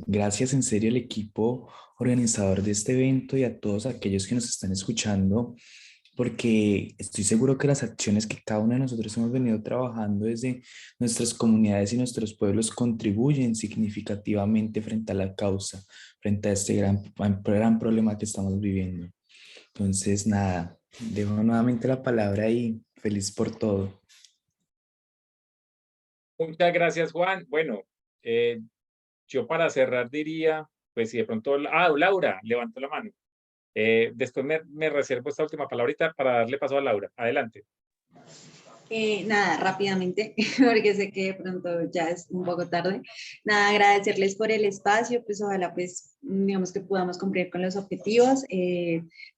J: gracias en serio al equipo organizador de este evento y a todos aquellos que nos están escuchando, porque estoy seguro que las acciones que cada uno de nosotros hemos venido trabajando desde nuestras comunidades y nuestros pueblos contribuyen significativamente frente a la causa, frente a este gran problema que estamos viviendo. Entonces, nada, dejo nuevamente la palabra y feliz por todo.
A: Muchas gracias, Juan. Bueno, yo para cerrar diría, pues si de pronto, Laura levantó la mano. Después me reservo esta última palabrita para darle paso a Laura. Adelante.
I: Nada, rápidamente, porque sé que de pronto ya es un poco tarde. Nada, agradecerles por el espacio, pues ojalá pues digamos que podamos cumplir con los objetivos,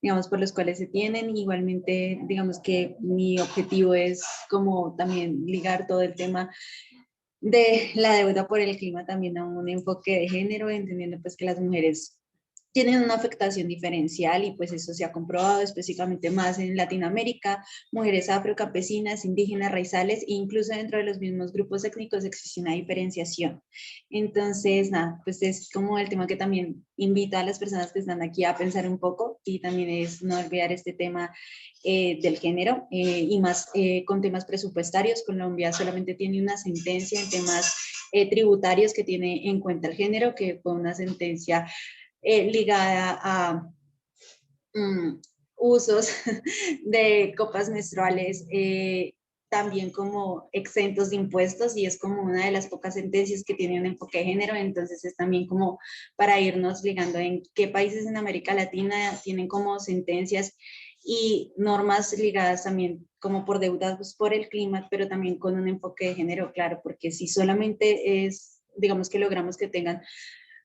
I: digamos por los cuales se tienen. Igualmente, digamos que mi objetivo es como también ligar todo el tema de la deuda por el clima también a un enfoque de género, entendiendo pues que las mujeres tienen una afectación diferencial y pues eso se ha comprobado específicamente más en Latinoamérica, mujeres afrocampesinas, indígenas, raizales e incluso dentro de los mismos grupos étnicos existe una diferenciación. Entonces, nada, pues es como el tema que también invita a las personas que están aquí a pensar un poco y también es no olvidar este tema del género y más con temas presupuestarios. Colombia solamente tiene una sentencia en temas tributarios que tiene en cuenta el género, que fue una sentencia ligada a usos de copas menstruales también como exentos de impuestos y es como una de las pocas sentencias que tiene un enfoque de género, entonces es también como para irnos ligando en qué países en América Latina tienen como sentencias y normas ligadas también como por deudas por el clima, pero también con un enfoque de género, claro, porque si solamente es, digamos que logramos que tengan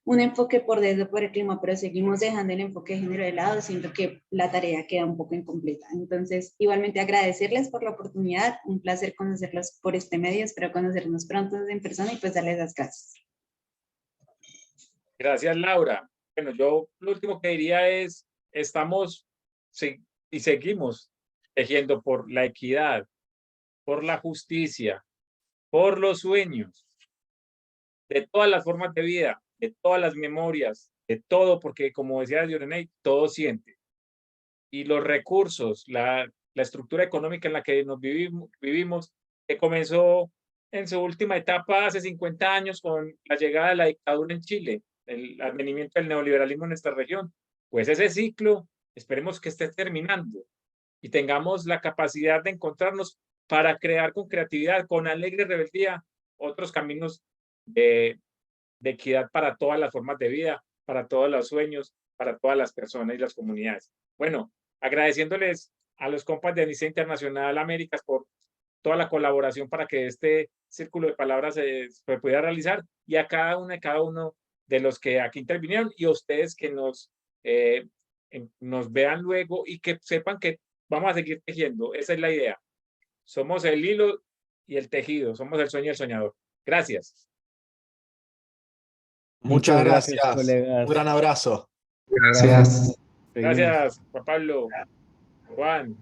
I: un enfoque por deuda por el clima, pero seguimos dejando el enfoque de género de lado, siento que la tarea queda un poco incompleta. Entonces, igualmente agradecerles por la oportunidad, un placer conocerlos por este medio, espero conocernos pronto en persona y pues darles las gracias.
A: Gracias, Laura. Bueno, yo lo último que diría es, estamos y seguimos tejiendo por la equidad, por la justicia, por los sueños, de todas las formas de vida, de todas las memorias, de todo, porque como decía Diorenei, todo siente. Y los recursos, la estructura económica en la que nos vivimos, que comenzó en su última etapa hace 50 años con la llegada de la dictadura en Chile, el advenimiento del neoliberalismo en nuestra región, pues ese ciclo esperemos que esté terminando y tengamos la capacidad de encontrarnos para crear con creatividad, con alegre rebeldía, otros caminos de equidad para todas las formas de vida, para todos los sueños, para todas las personas y las comunidades. Bueno, agradeciéndoles a los compas de Amnistía Internacional Américas por toda la colaboración para que este círculo de palabras se pudiera realizar, y a cada una y cada uno de los que aquí intervinieron, y a ustedes que nos vean luego y que sepan que vamos a seguir tejiendo. Esa es la idea. Somos el hilo y el tejido, somos el sueño y el soñador. Gracias.
E: Muchas gracias.
G: colegas.
E: Un gran abrazo.
D: Gracias.
A: Gracias, Juan Pablo, Juan.